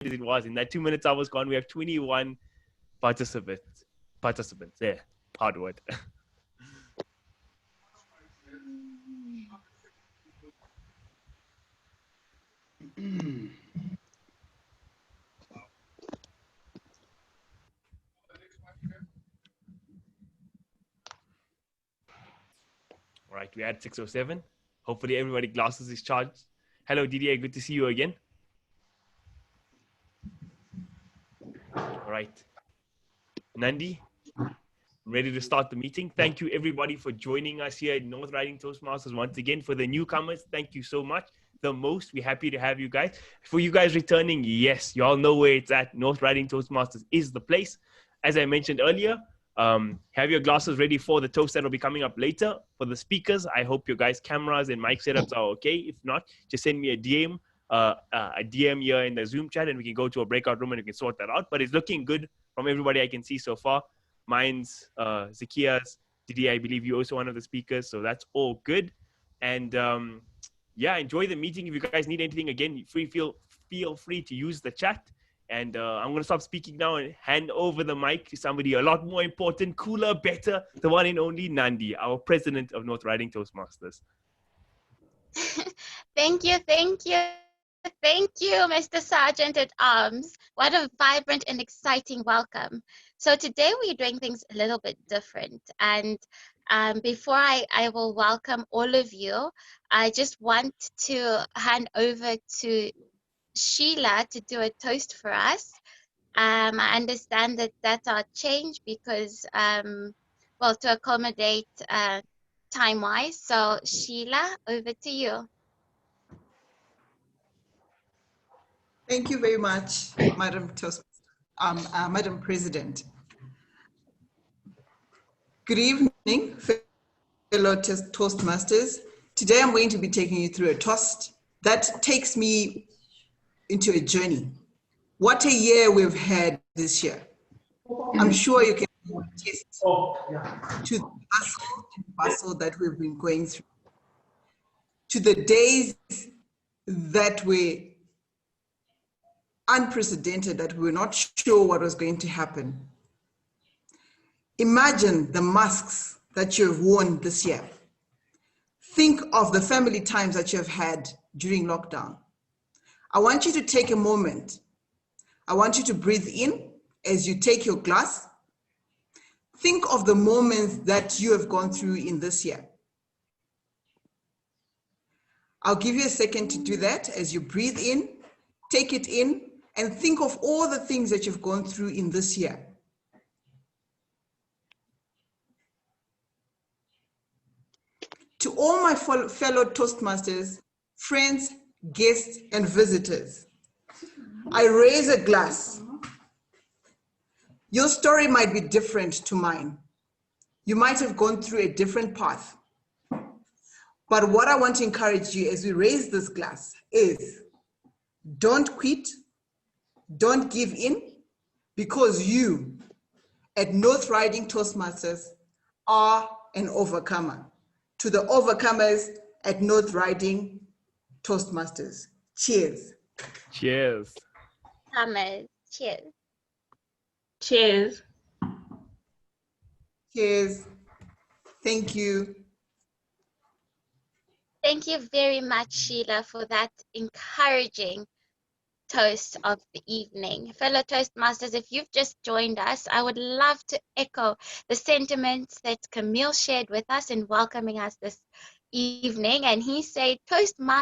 it was. In that 2 minutes I was gone, we have 21 participants. There, hard word. All right, we had 6:07. Hopefully everybody glasses is charged. Hello, Didier. Good to see you again. All right. Nandi, ready to start the meeting. Thank you, everybody, for joining us here at Northriding Toastmasters. Once again, for the newcomers, thank you so much. We're happy to have you guys. For you guys returning, yes, you all know where it's at. Northriding Toastmasters is the place. As I mentioned earlier, have your glasses ready for the toast that will be coming up later. For the speakers, I hope your guys' cameras and mic setups are okay. If not, just send me a DM here in the Zoom chat, and we can go to a breakout room and we can sort that out. But it's looking good from everybody I can see so far. Mine's Zakia's, Didi, I believe you also one of the speakers, so that's all good. And yeah, enjoy the meeting. If you guys need anything, again, feel free to use the chat. And I'm going to stop speaking now and hand over the mic to somebody a lot more important, cooler, better, the one and only Nandi, our president of Northriding Toastmasters. Thank you, Mr. Sergeant at Arms. What a vibrant and exciting welcome. So today we're doing things a little bit different. And before I will welcome all of you, I just want to hand over to Sheila to do a toast for us. I understand that that's our change because, well, to accommodate time-wise. So Sheila, over to you. Thank you very much, Madam Madam President. Good evening, fellow Toastmasters. Today I'm going to be taking you through a toast that takes me into a journey. What a year we've had this year. I'm sure you can attest to the hustle and bustle that we've been going through, to the days that were unprecedented, that we were not sure what was going to happen. Imagine the masks that you have worn this year. Think of the family times that you have had during lockdown. I want you to take a moment. I want you to breathe in as you take your glass. Think of the moments that you have gone through in this year. I'll give you a second to do that as you breathe in, take it in, and think of all the things that you've gone through in this year. To all my fellow Toastmasters, friends, guests, and visitors, I raise a glass. Your story might be different to mine. You might have gone through a different path. But what I want to encourage you as we raise this glass is don't quit, don't give in, because you at Northriding Toastmasters are an overcomer. To the overcomers at Northriding Toastmasters, cheers. Cheers. Cheers. Cheers. Cheers. Thank you. Thank you very much, Sheila, for that encouraging toast of the evening. Fellow Toastmasters, if you've just joined us, I would love to echo the sentiments that Camille shared with us in welcoming us this evening. And he said,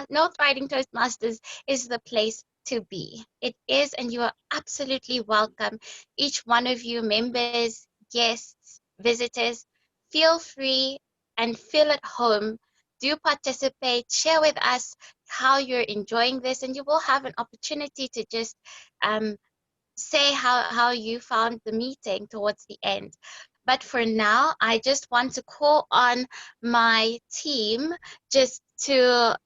Northriding Toastmasters is the place to be. It is, and you are absolutely welcome. Each one of you, members, guests, visitors, feel free and feel at home. Do participate, share with us how you're enjoying this, and you will have an opportunity to just say how you found the meeting towards the end. But for now, I just want to call on my team just to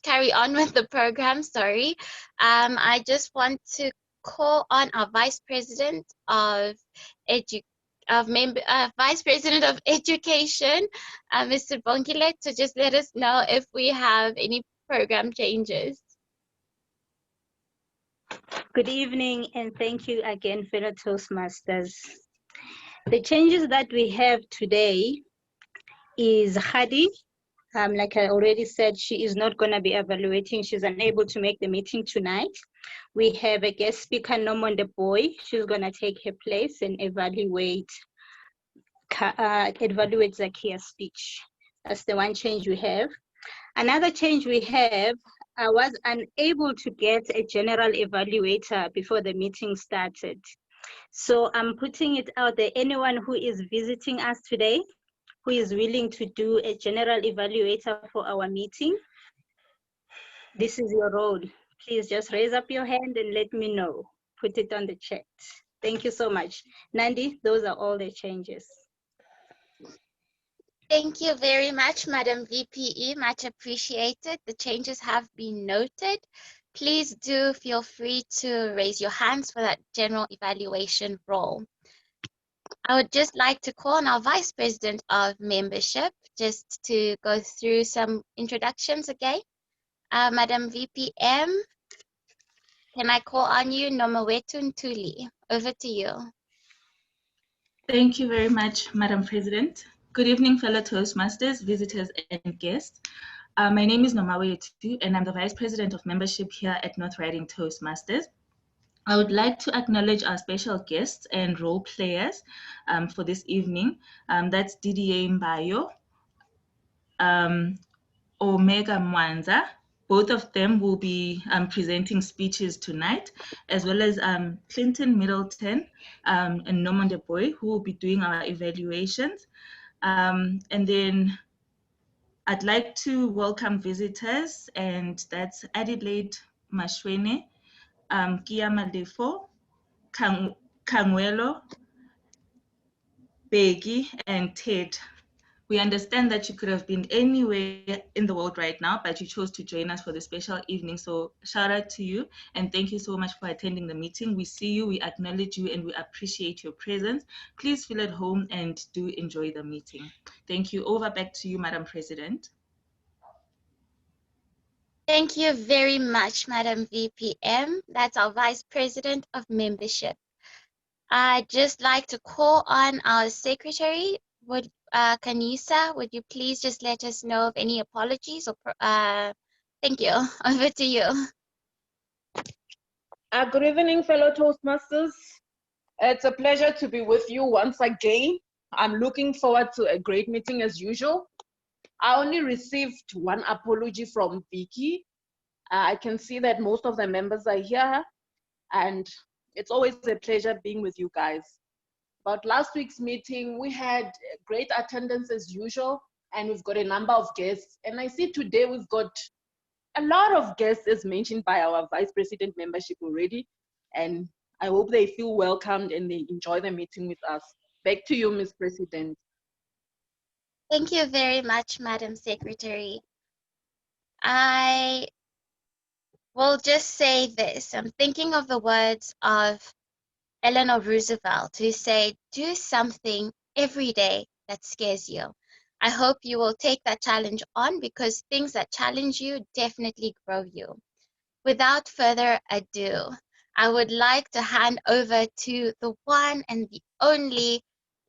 carry on with the program. Sorry, I just want to call on our Vice President of Vice President of Education, Mr. Bongile, to just let us know if we have any program changes. Good evening, and thank you again, fellow Toastmasters. The changes that we have today is Hadi. Like I already said, she is not going to be evaluating. She's unable to make the meeting tonight. We have a guest speaker, Nomonde Boy. She's going to take her place and evaluate Zakia's speech. That's the one change we have. Another change we have, I was unable to get a general evaluator before the meeting started. So I'm putting it out there. Anyone who is visiting us today, who is willing to do a general evaluator for our meeting, this is your role. Please just raise up your hand and let me know. Put it on the chat. Thank you so much. Nandi, those are all the changes. Thank you very much, Madam VPE. Much appreciated. The changes have been noted. Please do feel free to raise your hands for that general evaluation role. I would just like to call on our Vice President of Membership just to go through some introductions again. Madam VPM, can I call on you? Nomawetu Ntuli, over to you. Thank you very much, Madam President. Good evening, fellow Toastmasters, visitors, and guests. My name is Nomawe Yetu, and I'm the Vice President of Membership here at Northriding Toastmasters. I would like to acknowledge our special guests and role players for this evening. That's Didier Mbayo, Omega Mwanza. Both of them will be presenting speeches tonight, as well as Clinton Middleton and Nomonde Boy, who will be doing our evaluations. And then I'd like to welcome visitors, and that's Adelaide Mashwene, Kiama Lefo, Kangwelo, Begi, and Ted. We understand that you could have been anywhere in the world right now, but you chose to join us for the special evening. So shout out to you, and thank you so much for attending the meeting. We see you, we acknowledge you, and we appreciate your presence. Please feel at home and do enjoy the meeting. Thank you. Over back to you, Madam President. Thank you very much, Madam VPM. That's our Vice President of Membership. I'd just like to call on our Secretary, Kanisa, would you please just let us know of any apologies? Or thank you. Over to you. Good evening, fellow Toastmasters. It's a pleasure to be with you once again. I'm looking forward to a great meeting as usual. I only received one apology from Vicky. I can see that most of the members are here, and it's always a pleasure being with you guys. About last week's meeting, we had great attendance as usual, and we've got a number of guests. And I see today we've got a lot of guests as mentioned by our Vice President membership already. And I hope they feel welcomed and they enjoy the meeting with us. Back to you, Ms. President. Thank you very much, Madam Secretary. I will just say this. I'm thinking of the words of Eleanor Roosevelt, who said, do something every day that scares you. I hope you will take that challenge on, because things that challenge you definitely grow you. Without further ado, I would like to hand over to the one and the only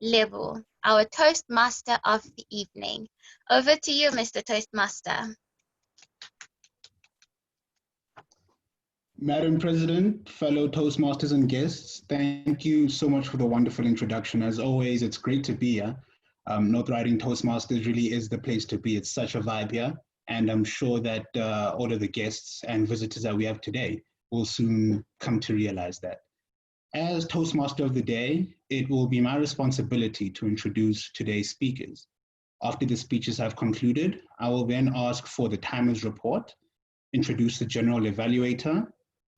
Lebu, our Toastmaster of the evening. Over to you, Mr. Toastmaster. Madam President, fellow Toastmasters and guests, thank you so much for the wonderful introduction. As always, it's great to be here. Northriding Toastmasters really is the place to be. It's such a vibe here, and I'm sure that all of the guests and visitors that we have today will soon come to realize that. As Toastmaster of the day, it will be my responsibility to introduce today's speakers. After the speeches have concluded, I will then ask for the timer's report, introduce the general evaluator,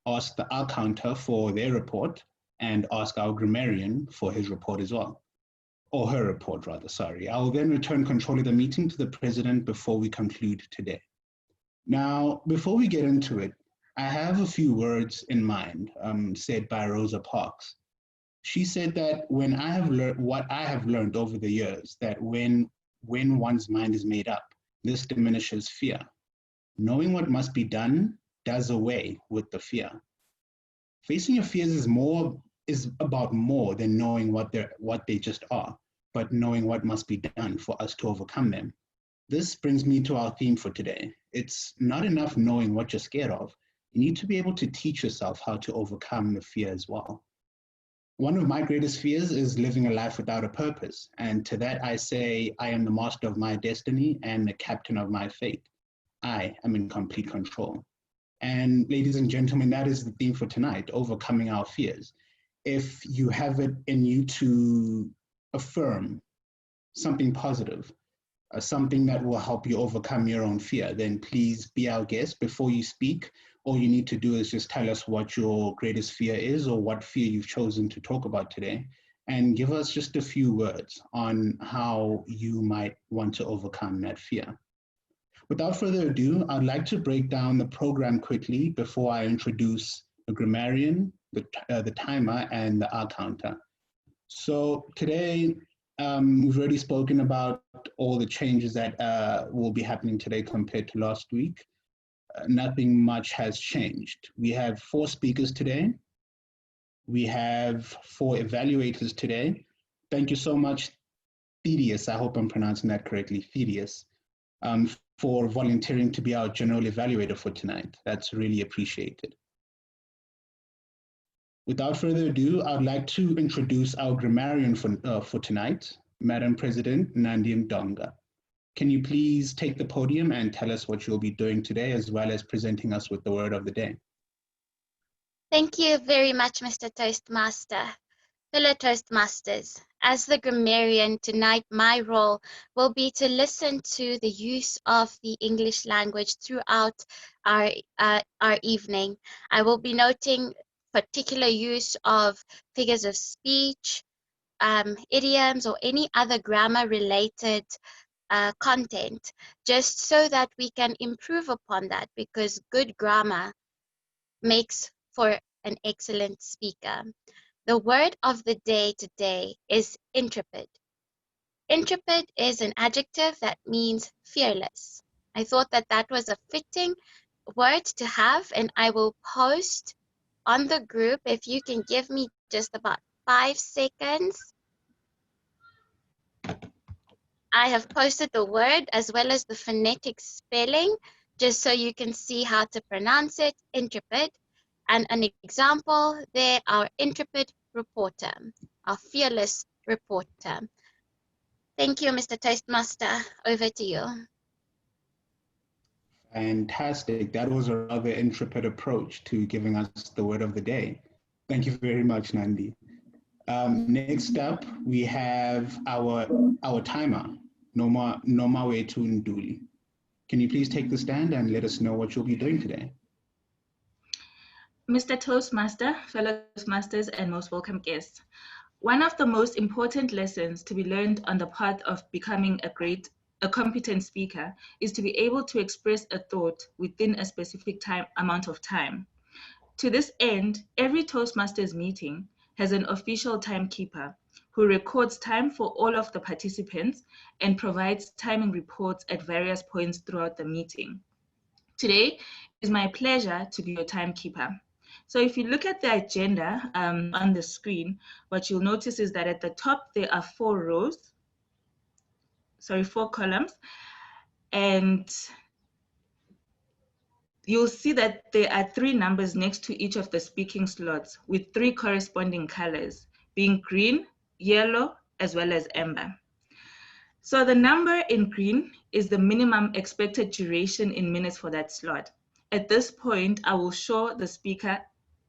ask the accountant for their report, and ask our grammarian for his report as well. Or her report, rather, sorry. I will then return control of the meeting to the president before we conclude today. Now, before we get into it, I have a few words in mind said by Rosa Parks. She said that when I have learned what I have learned over the years, that when one's mind is made up, this diminishes fear. Knowing what must be done does away with the fear. Facing your fears is about more than knowing what they just are, but knowing what must be done for us to overcome them. This brings me to our theme for today. It's not enough knowing what you're scared of. You need to be able to teach yourself how to overcome the fear as well. One of my greatest fears is living a life without a purpose. And to that, I say, I am the master of my destiny and the captain of my fate. I am in complete control. And ladies and gentlemen, that is the theme for tonight, overcoming our fears. If you have it in you to affirm something positive, something that will help you overcome your own fear, then please be our guest. Before you speak, all you need to do is just tell us what your greatest fear is or what fear you've chosen to talk about today, and give us just a few words on how you might want to overcome that fear. Without further ado, I'd like to break down the program quickly before I introduce the grammarian, the timer, and the hour counter. So today, we've already spoken about all the changes that will be happening today compared to last week. Nothing much has changed. We have 4 speakers today. We have 4 evaluators today. Thank you so much, Thedius, I hope I'm pronouncing that correctly, Thedius, for volunteering to be our general evaluator for tonight. That's really appreciated. Without further ado, I'd like to introduce our grammarian for tonight, Madam President Nandi Ndonga. Can you please take the podium and tell us what you'll be doing today, as well as presenting us with the word of the day? Thank you very much, Mr. Toastmaster. Fellow Toastmasters, as the grammarian tonight, my role will be to listen to the use of the English language throughout our evening. I will be noting particular use of figures of speech, idioms, or any other grammar-related content, just so that we can improve upon that, because good grammar makes for an excellent speaker. The word of the day today is intrepid. Intrepid is an adjective that means fearless. I thought that that was a fitting word to have, and I will post on the group, if you can give me just about 5 seconds. I have posted the word as well as the phonetic spelling, just so you can see how to pronounce it, intrepid. And an example there, our intrepid reporter, our fearless reporter. Thank you, Mr. Toastmaster. Over to you. Fantastic. That was a rather intrepid approach to giving us the word of the day. Thank you very much, Nandi. Next up, we have our timer, Noma Wetu Nduli. Can you please take the stand and let us know what you'll be doing today? Mr. Toastmaster, fellow Toastmasters, and most welcome guests. One of the most important lessons to be learned on the path of becoming a competent speaker is to be able to express a thought within a specific amount of time. To this end, every Toastmasters meeting has an official timekeeper who records time for all of the participants and provides timing reports at various points throughout the meeting. Today, it is my pleasure to be your timekeeper. So if you look at the agenda on the screen, what you'll notice is that at the top, there are 4 columns, and you'll see that there are 3 numbers next to each of the speaking slots with 3 corresponding colors, being green, yellow, as well as amber. So the number in green is the minimum expected duration in minutes for that slot. At this point, I will show the speaker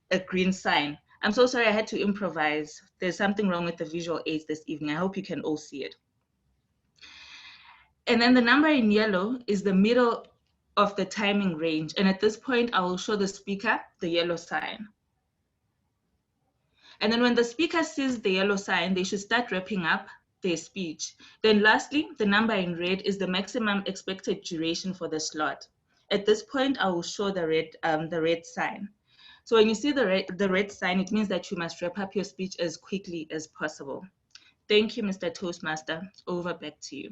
a green sign. I'm so sorry I had to improvise. There's something wrong with the visual aids this evening. I hope you can all see it. And then the number in yellow is the middle of the timing range. And at this point, I will show the speaker the yellow sign. And then when the speaker sees the yellow sign, they should start wrapping up their speech. Then lastly, the number in red is the maximum expected duration for the slot. At this point, I will show the red sign. So when you see the red sign, it means that you must wrap up your speech as quickly as possible. Thank you, Mr. Toastmaster. Over back to you.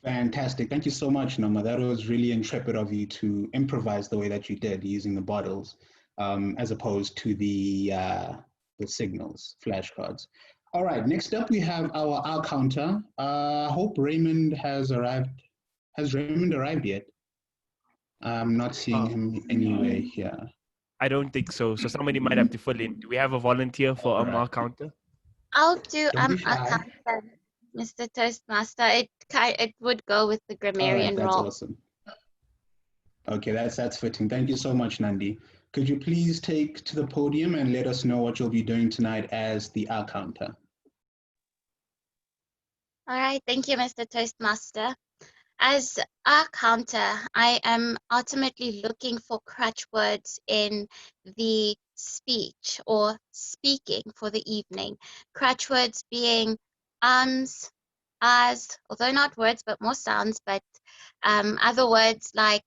Fantastic. Thank you so much, Noma. That was really intrepid of you to improvise the way that you did using the bottles, as opposed to the signals, flashcards. All right, next up we have our counter. I hope Raymond has arrived. Has Raymond arrived yet? I'm not seeing him anywhere here. I don't think so. So somebody might have to fill in. Do we have a volunteer for our counter? I'll do Don't be a shy. counter, Mr. Toastmaster. It would go with the All right, grammarian that's role. awesome. Okay, that's fitting. Thank you so much, Nandi. Could you please take to the podium and let us know what you'll be doing tonight as the counter? All right, thank you, Mr. Toastmaster. As a counter, I am ultimately looking for crutch words in the speech or speaking for the evening. Crutch words being ums, as, although not words, but more sounds, but other words like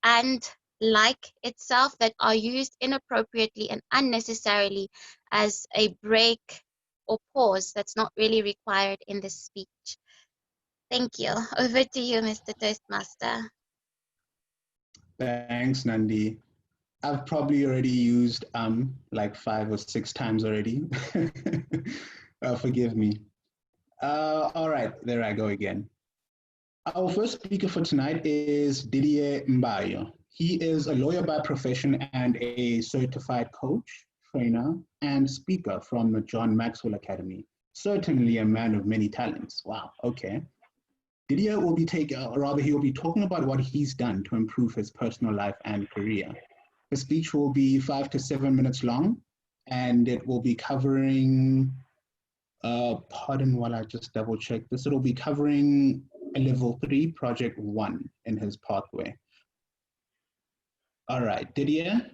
and, like itself, that are used inappropriately and unnecessarily as a break or pause that's not really required in the speech. Thank you. Over to you, Mr. Toastmaster. Thanks, Nandi. I've probably already used like 5 or 6 times already. Forgive me. All right, there I go again. Our first speaker for tonight is Didier Mbayo. He is a lawyer by profession and a certified coach, trainer, and speaker from the John Maxwell Academy. Certainly a man of many talents. Wow, okay. Didier will be he will be talking about what he's done to improve his personal life and career. The speech will be 5 to 7 minutes long, and it will be covering, pardon while I just double check this, it'll be covering a level 3, project 1 in his pathway. All right, Didier,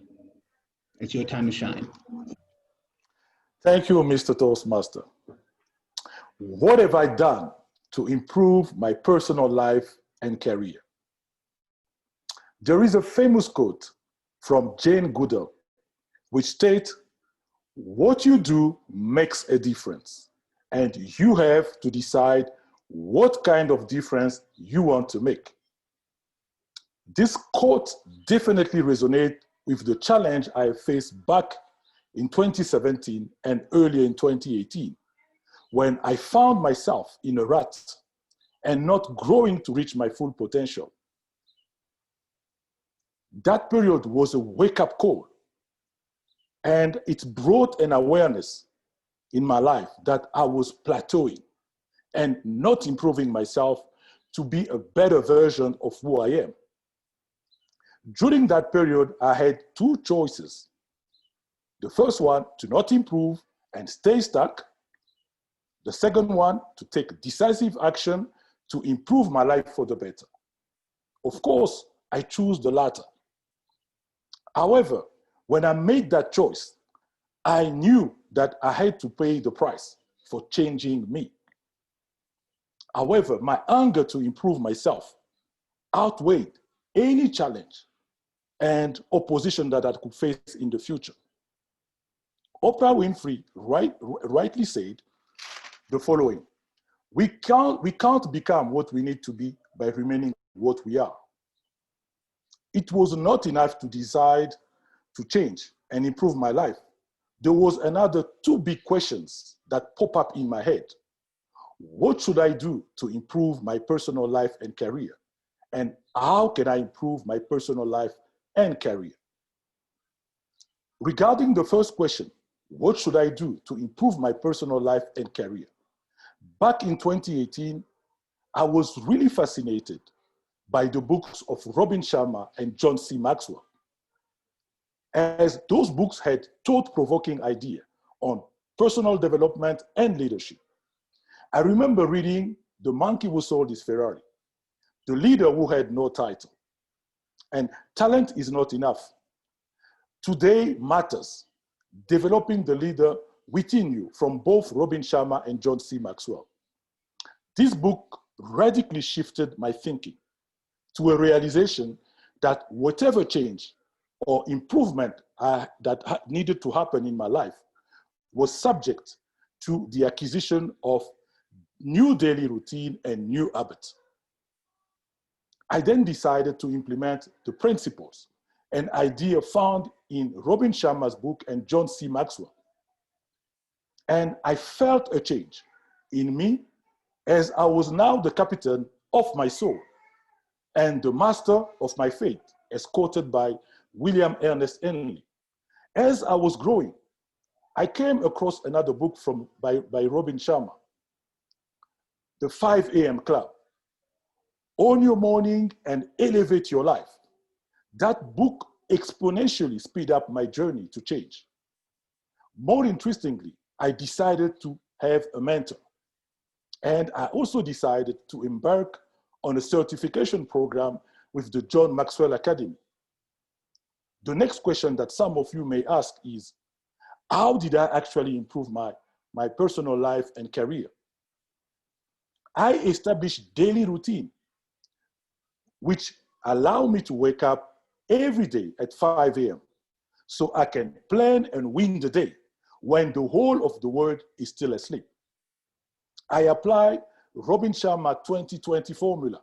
it's your time to shine. Thank you, Mr. Toastmaster. What have I done to improve my personal life and career? There is a famous quote from Jane Goodall, which states, "What you do makes a difference, and you have to decide what kind of difference you want to make." This quote definitely resonates with the challenge I faced back in 2017 and earlier in 2018, when I found myself in a rut and not growing to reach my full potential. That period was a wake-up call, and it brought an awareness in my life that I was plateauing and not improving myself to be a better version of who I am. During that period, I had 2 choices. The first one, to not improve and stay stuck. The second one, to take decisive action to improve my life for the better. Of course, I chose the latter. However, when I made that choice, I knew that I had to pay the price for changing me. However, my hunger to improve myself outweighed any challenge and opposition that I could face in the future. Oprah Winfrey rightly said the following: we can't become what we need to be by remaining what we are. It was not enough to decide to change and improve my life. There was another 2 big questions that pop up in my head. What should I do to improve my personal life and career? And how can I improve my personal life and career? Regarding the first question, what should I do to improve my personal life and career? Back in 2018, I was really fascinated by the books of Robin Sharma and John C. Maxwell, as those books had thought-provoking ideas on personal development and leadership. I remember reading The Monkey Who Sold His Ferrari, The Leader Who Had No Title, and Talent is Not Enough. Today Matters, Developing the Leader Within You, from both Robin Sharma and John C. Maxwell. This book radically shifted my thinking to a realization that whatever change or improvement that needed to happen in my life was subject to the acquisition of new daily routine and new habits. I then decided to implement the principles, an idea found in Robin Sharma's book and John C. Maxwell. And I felt a change in me as I was now the captain of my soul and the master of my fate, as quoted by William Ernest Henley. As I was growing, I came across another book by Robin Sharma, The 5 a.m. Club. Own your morning and elevate your life. That book exponentially speed up my journey to change. More interestingly, I decided to have a mentor. And I also decided to embark on a certification program with the John Maxwell Academy. The next question that some of you may ask is, how did I actually improve my personal life and career? I established daily routine, which allow me to wake up every day at 5 a.m. so I can plan and win the day when the whole of the world is still asleep. I apply Robin Sharma 2020 formula,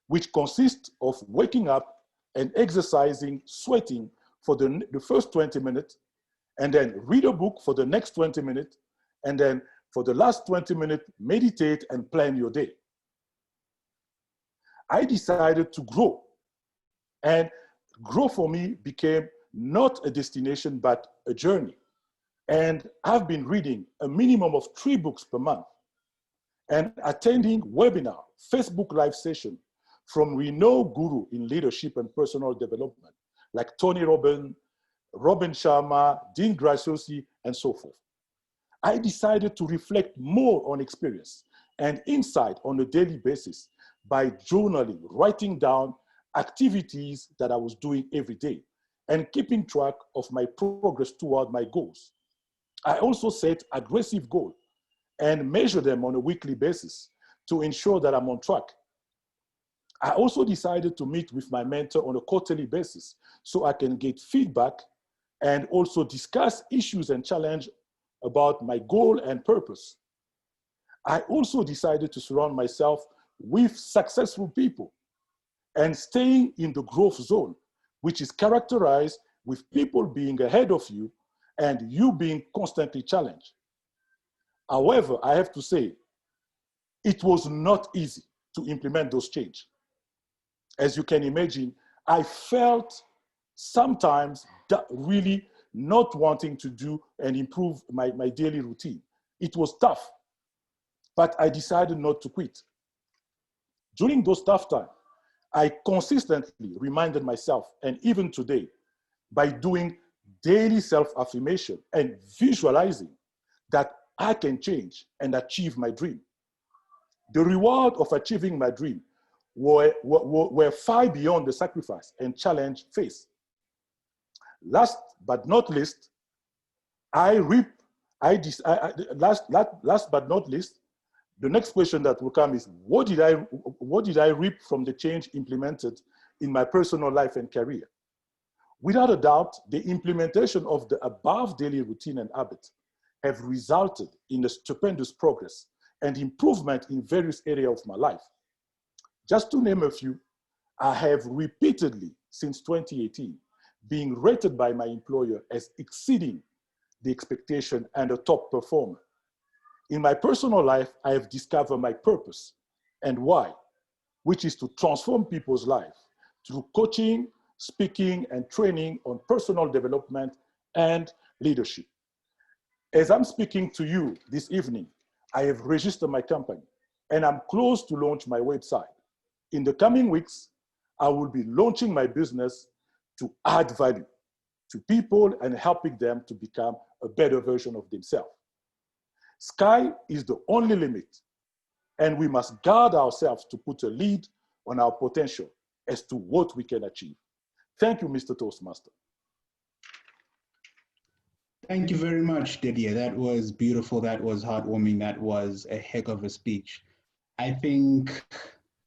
which consists of waking up and exercising, sweating for the first 20 minutes, and then read a book for the next 20 minutes, and then for the last 20 minutes, meditate and plan your day. I decided to grow, and grow for me became not a destination, but a journey. And I've been reading a minimum of 3 books per month and attending webinar, Facebook live session from renowned guru in leadership and personal development, like Tony Robbins, Robin Sharma, Dean Graziosi, and so forth. I decided to reflect more on experience and insight on a daily basis by journaling, writing down activities that I was doing every day and keeping track of my progress toward my goals. I also set aggressive goals and measure them on a weekly basis to ensure that I'm on track. I also decided to meet with my mentor on a quarterly basis so I can get feedback and also discuss issues and challenge about my goal and purpose. I also decided to surround myself with successful people and staying in the growth zone, which is characterized with people being ahead of you and you being constantly challenged. However, I have to say, it was not easy to implement those changes. As you can imagine, I felt sometimes that really not wanting to do and improve my daily routine. It was tough, but I decided not to quit. During those tough times, I consistently reminded myself, and even today, by doing daily self-affirmation and visualizing that I can change and achieve my dream. The reward of achieving my dream were far beyond the sacrifice and challenge faced. Last but not least, last but not least, the next question that will come is, what did I reap from the change implemented in my personal life and career? Without a doubt, the implementation of the above daily routine and habits have resulted in a stupendous progress and improvement in various areas of my life. Just to name a few, I have repeatedly, since 2018, been rated by my employer as exceeding the expectation and a top performer. In my personal life, I have discovered my purpose and why, which is to transform people's lives through coaching, speaking, and training on personal development and leadership. As I'm speaking to you this evening, I have registered my company and I'm close to launch my website. In the coming weeks, I will be launching my business to add value to people and helping them to become a better version of themselves. Sky is the only limit, and we must guard ourselves to put a lead on our potential as to what we can achieve. Thank you, Mr. Toastmaster. Thank you very much, Didier. That was beautiful. That was heartwarming. That was a heck of a speech. I think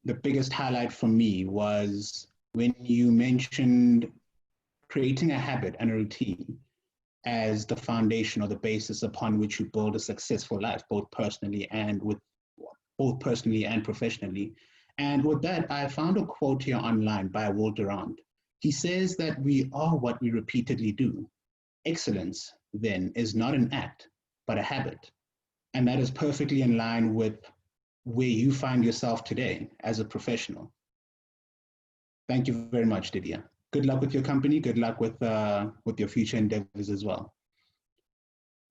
the biggest highlight for me was when you mentioned creating a habit and a routine as the foundation or the basis upon which you build a successful life, both personally and professionally. And with that, I found a quote here online by Will Durant. He says that we are what we repeatedly do. Excellence, then, is not an act, but a habit. And that is perfectly in line with where you find yourself today as a professional. Thank you very much, Didier. Good luck with your company. Good luck with your future endeavors as well.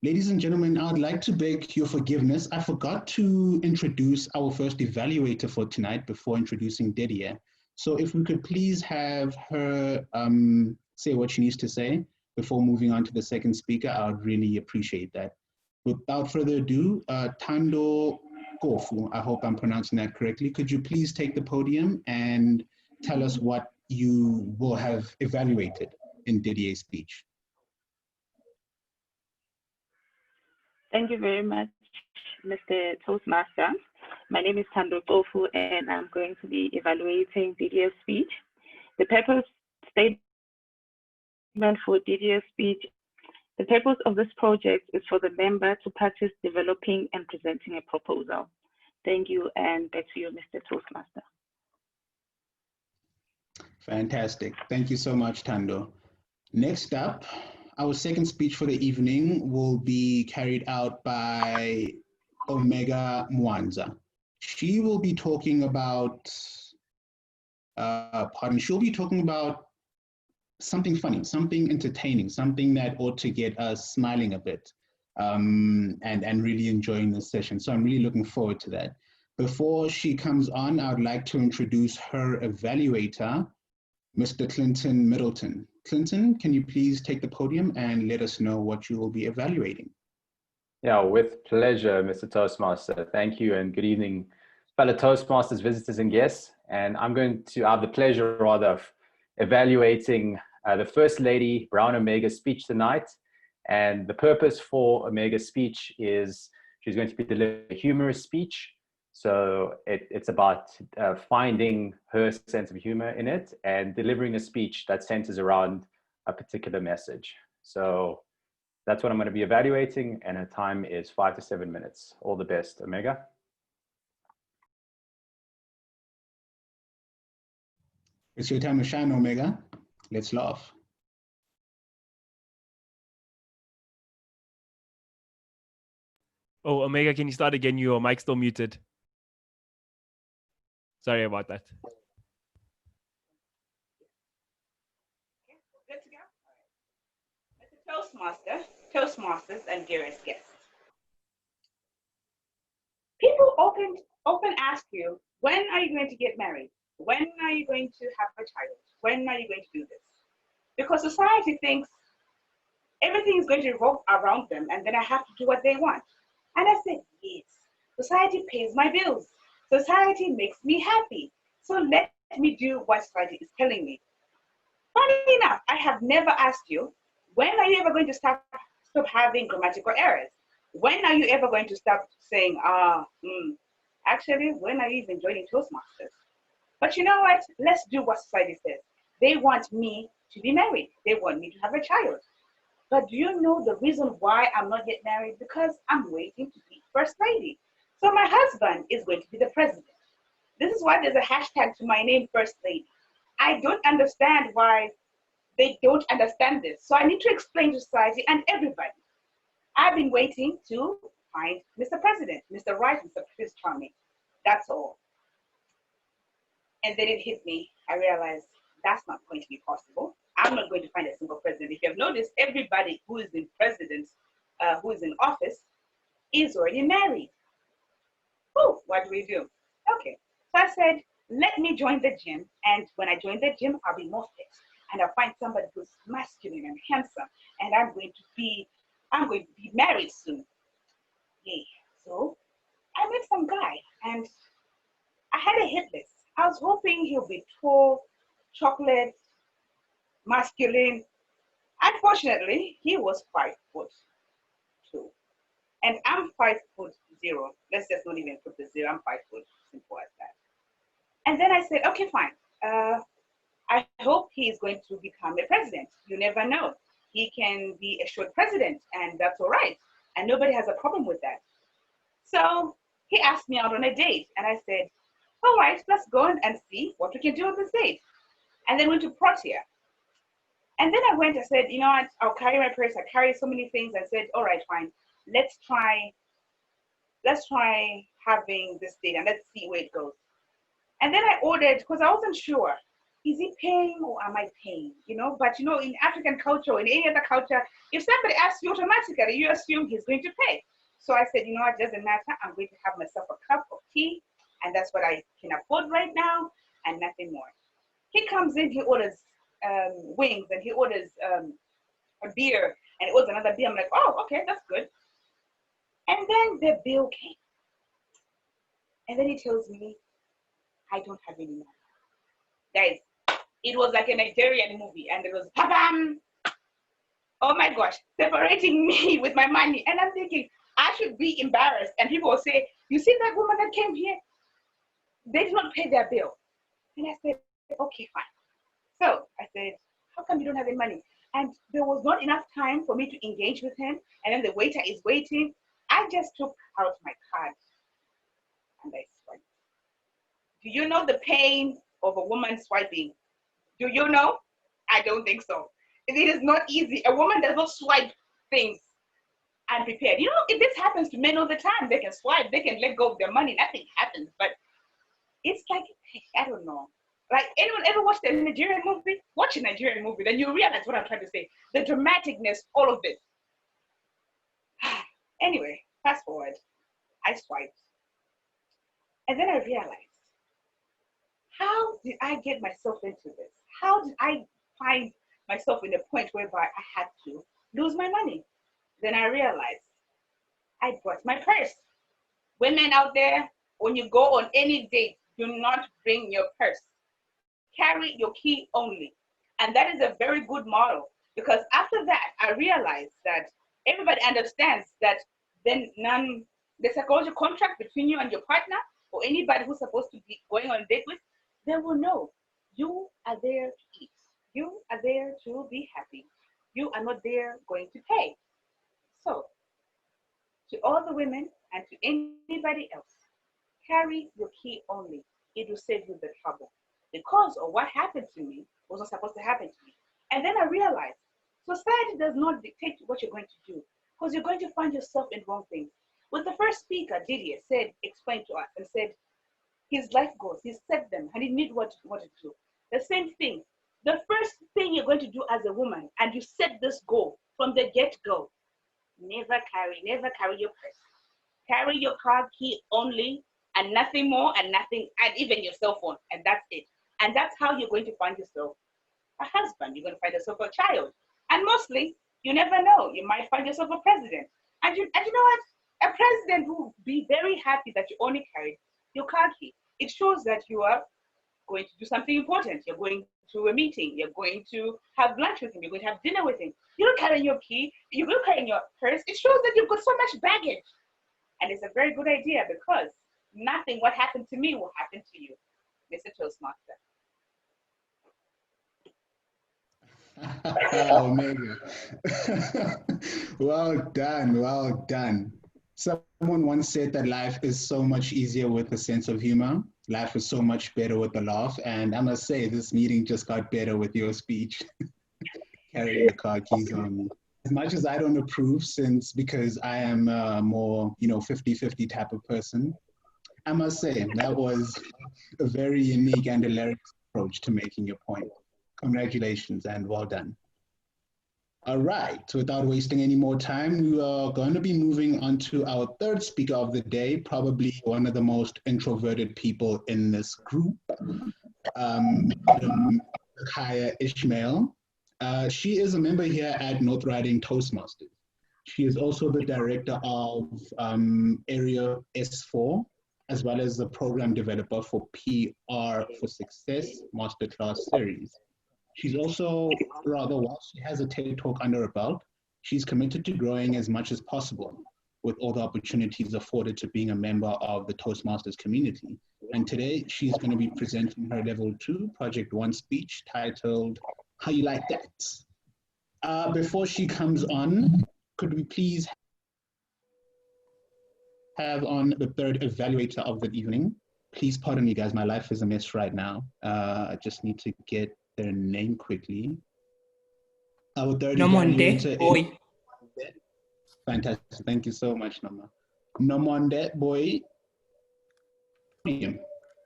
Ladies and gentlemen, I'd like to beg your forgiveness. I forgot to introduce our first evaluator for tonight before introducing Didier. So if we could please have her say what she needs to say before moving on to the second speaker, I would really appreciate that. Without further ado, Tando Kofu, I hope I'm pronouncing that correctly. Could you please take the podium and tell us what you will have evaluated in Didier's speech? Thank you very much, Mr. Toastmaster. My name is Tando Tofu, and I'm going to be evaluating Didier's speech. The purpose statement for Didier's speech: the purpose of this project is for the member to practice developing and presenting a proposal. Thank you, and back to you, Mr. Toastmaster. Fantastic. Thank you so much, Tando. Next up, our second speech for the evening will be carried out by Omega Mwanza. She will be talking about, she'll be talking about something funny, something entertaining, something that ought to get us smiling a bit and really enjoying this session. So I'm really looking forward to that. Before she comes on, I would like to introduce her evaluator, Mr. Clinton Middleton. Clinton, can you please take the podium and let us know what you will be evaluating? Yeah, with pleasure, Mr. Toastmaster. Thank you and good evening, fellow Toastmasters, visitors and guests. And I'm going to have the pleasure rather of evaluating the First Lady Brown Omega's speech tonight. And the purpose for Omega's speech is she's going to be delivering a humorous speech. So it's about finding her sense of humor in it and delivering a speech that centers around a particular message. So that's what I'm going to be evaluating, and her time is 5 to 7 minutes. All the best, Omega. It's your time to shine, Omega. Let's laugh. Oh, Omega, can you start again? Your mic's still muted. Sorry about that. Good to go? Mr. Toastmasters, and dearest guests. People often ask you, when are you going to get married? When are you going to have a child? When are you going to do this? Because society thinks everything is going to revolve around them and then I have to do what they want. And I said, yes, society pays my bills. Society makes me happy. So let me do what society is telling me. Funny enough, I have never asked you, when are you ever going to stop having grammatical errors? When are you ever going to stop saying, actually, when are you even joining Toastmasters? But you know what? Let's do what society says. They want me to be married. They want me to have a child. But do you know the reason why I'm not yet married? Because I'm waiting to be First Lady. So my husband is going to be the president. This is why there's a hashtag to my name, First Lady. I don't understand why they don't understand this. So I need to explain to society and everybody. I've been waiting to find Mr. President, Mr. Right, Mr. Prince Charming. That's all. And then it hit me. I realized that's not going to be possible. I'm not going to find a single president. If you have noticed, everybody who is in president, who is in office, is already married. Oh, what do we do? Okay. So I said, let me join the gym. And when I join the gym, I'll be more fit. And I'll find somebody who's masculine and handsome. And I'm going to be married soon. Yeah. So I met some guy and I had a hit list. I was hoping he'll be tall, chocolate, masculine. Unfortunately, he was 5'2". And I'm 5'0". Let's just not even put the 0. I'm 5 foot, simple as that. And then I said, okay, fine. I hope he's going to become a president. You never know. He can be a short president, and that's all right. And nobody has a problem with that. So he asked me out on a date, and I said, all right, let's go and see what we can do with this date. And then went to Protea. And then I went, I said, you know what, I'll carry my purse. I carried so many things. I said, all right, fine. Let's try having this date and let's see where it goes. And then I ordered, because I wasn't sure, is he paying or am I paying? You know, but you know, in African culture, in any other culture, if somebody asks you automatically, you assume he's going to pay. So I said, you know what, it doesn't matter. I'm going to have myself a cup of tea, and that's what I can afford right now, and nothing more. He comes in, he orders wings, and he orders a beer, and it was another beer. I'm like, oh, okay, that's good. And then the bill came. And then he tells me, I don't have any money. Guys, it was like a Nigerian movie, and it was, pa-bam! Oh my gosh, separating me with my money. And I'm thinking, I should be embarrassed. And people will say, you see that woman that came here? They did not pay their bill. And I said, okay, fine. So I said, how come you don't have any money? And there was not enough time for me to engage with him. And then the waiter is waiting. I just took out my card and I swiped. Do you know the pain of a woman swiping? Do you know? I don't think so. It is not easy. A woman does not swipe things unprepared. You know, if this happens to men all the time, they can swipe, they can let go of their money, nothing happens. But it's like, I don't know. Like, anyone ever watched a Nigerian movie? Watch a Nigerian movie, then you realize what I'm trying to say. The dramaticness, all of it. Anyway, fast forward. I swiped. And then I realized, how did I get myself into this? How did I find myself in a point whereby I had to lose my money? Then I realized I brought my purse. Women out there, when you go on any date, do not bring your purse. Carry your key only. And that is a very good model, because after that, I realized that everybody understands that then the psychological contract between you and your partner, or anybody who's supposed to be going on a date with, they will know you are there to eat. You are there to be happy. You are not there going to pay. So, to all the women and to anybody else, carry your key only. It will save you the trouble. Because of what happened to me was not supposed to happen to me. And then I realized, society does not dictate what you're going to do, because you're going to find yourself in wrong things. When the first speaker, Didier, explained to us and said, his life goals, he set them, and he knew what to do. The same thing. The first thing you're going to do as a woman, and you set this goal from the get-go, never carry your purse. Carry your car key only, and nothing more, and nothing, and even your cell phone, and that's it. And that's how you're going to find yourself a husband. You're going to find yourself a child. And mostly, you never know, you might find yourself a president. And you know what? A president will be very happy that you only carried your car key. It shows that you are going to do something important. You're going to a meeting. You're going to have lunch with him. You're going to have dinner with him. You don't carry your key. You don't carry your purse. It shows that you've got so much baggage. And it's a very good idea, because nothing what happened to me will happen to you, Mr. Toastmaster. Omega. Well done, well done. Someone once said that life is so much easier with a sense of humor. Life is so much better with a laugh. And I must say, this meeting just got better with your speech. Carrying the car keys on me. As much as I don't approve, because I am a more, 50-50 type of person, I must say that was a very unique and hilarious approach to making your point. Congratulations and well done. All right, so without wasting any more time, we are going to be moving on to our third speaker of the day, probably one of the most introverted people in this group, Madam Kaya Ishmael. She is a member here at Northriding Toastmasters. She is also the director of Area S4, as well as the program developer for PR for Success Masterclass Series. She's also, while she has a TED Talk under her belt, she's committed to growing as much as possible with all the opportunities afforded to being a member of the Toastmasters community. And today she's going to be presenting her Level 2 Project 1 speech titled, How You Like That? Before she comes on, could we please have on the third evaluator of the evening, Please pardon me, guys. My life is a mess right now. I just need to get their name quickly. Our third evaluator is... Fantastic. Thank you so much, Nama. Nomonde boy.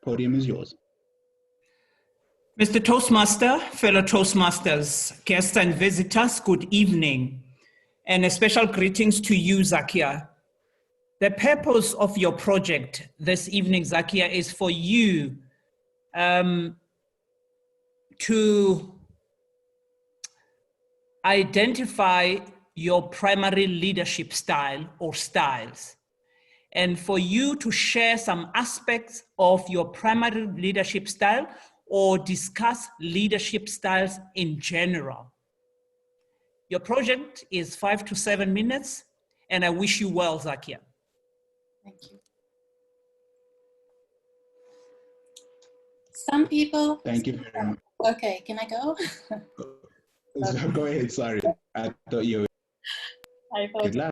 Podium is yours. Mr. Toastmaster, fellow Toastmasters, guests and visitors, good evening. And a special greetings to you, Zakia. The purpose of your project this evening, Zakia, is for you to identify your primary leadership style or styles, and for you to share some aspects of your primary leadership style or discuss leadership styles in general. Your project is 5 to 7 minutes, and I wish you well, Zakia. Thank you. Some people... Thank you very much. Okay, can I go? Go ahead, sorry. I thought you were... I thought... Good luck.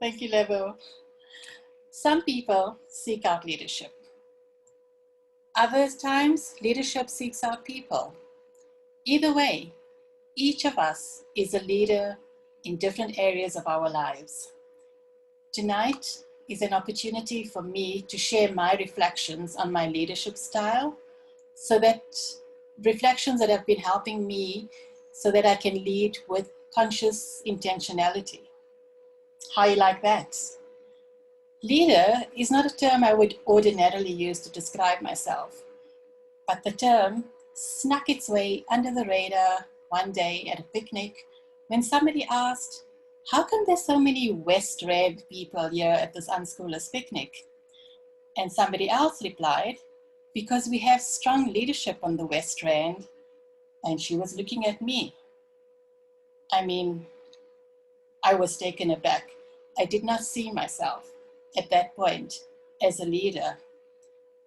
Thank you, Lebo. Some people seek out leadership. Other times, leadership seeks out people. Either way, each of us is a leader in different areas of our lives. Tonight is an opportunity for me to share my reflections on my leadership style, so that reflections that have been helping me so that I can lead with conscious intentionality. How you like that? Leader is not a term I would ordinarily use to describe myself, but the term snuck its way under the radar one day at a picnic when somebody asked, how come there's so many West Rand people here at this unschoolers picnic? And somebody else replied, because we have strong leadership on the West Rand. And she was looking at me. I mean, I was taken aback. I did not see myself at that point as a leader.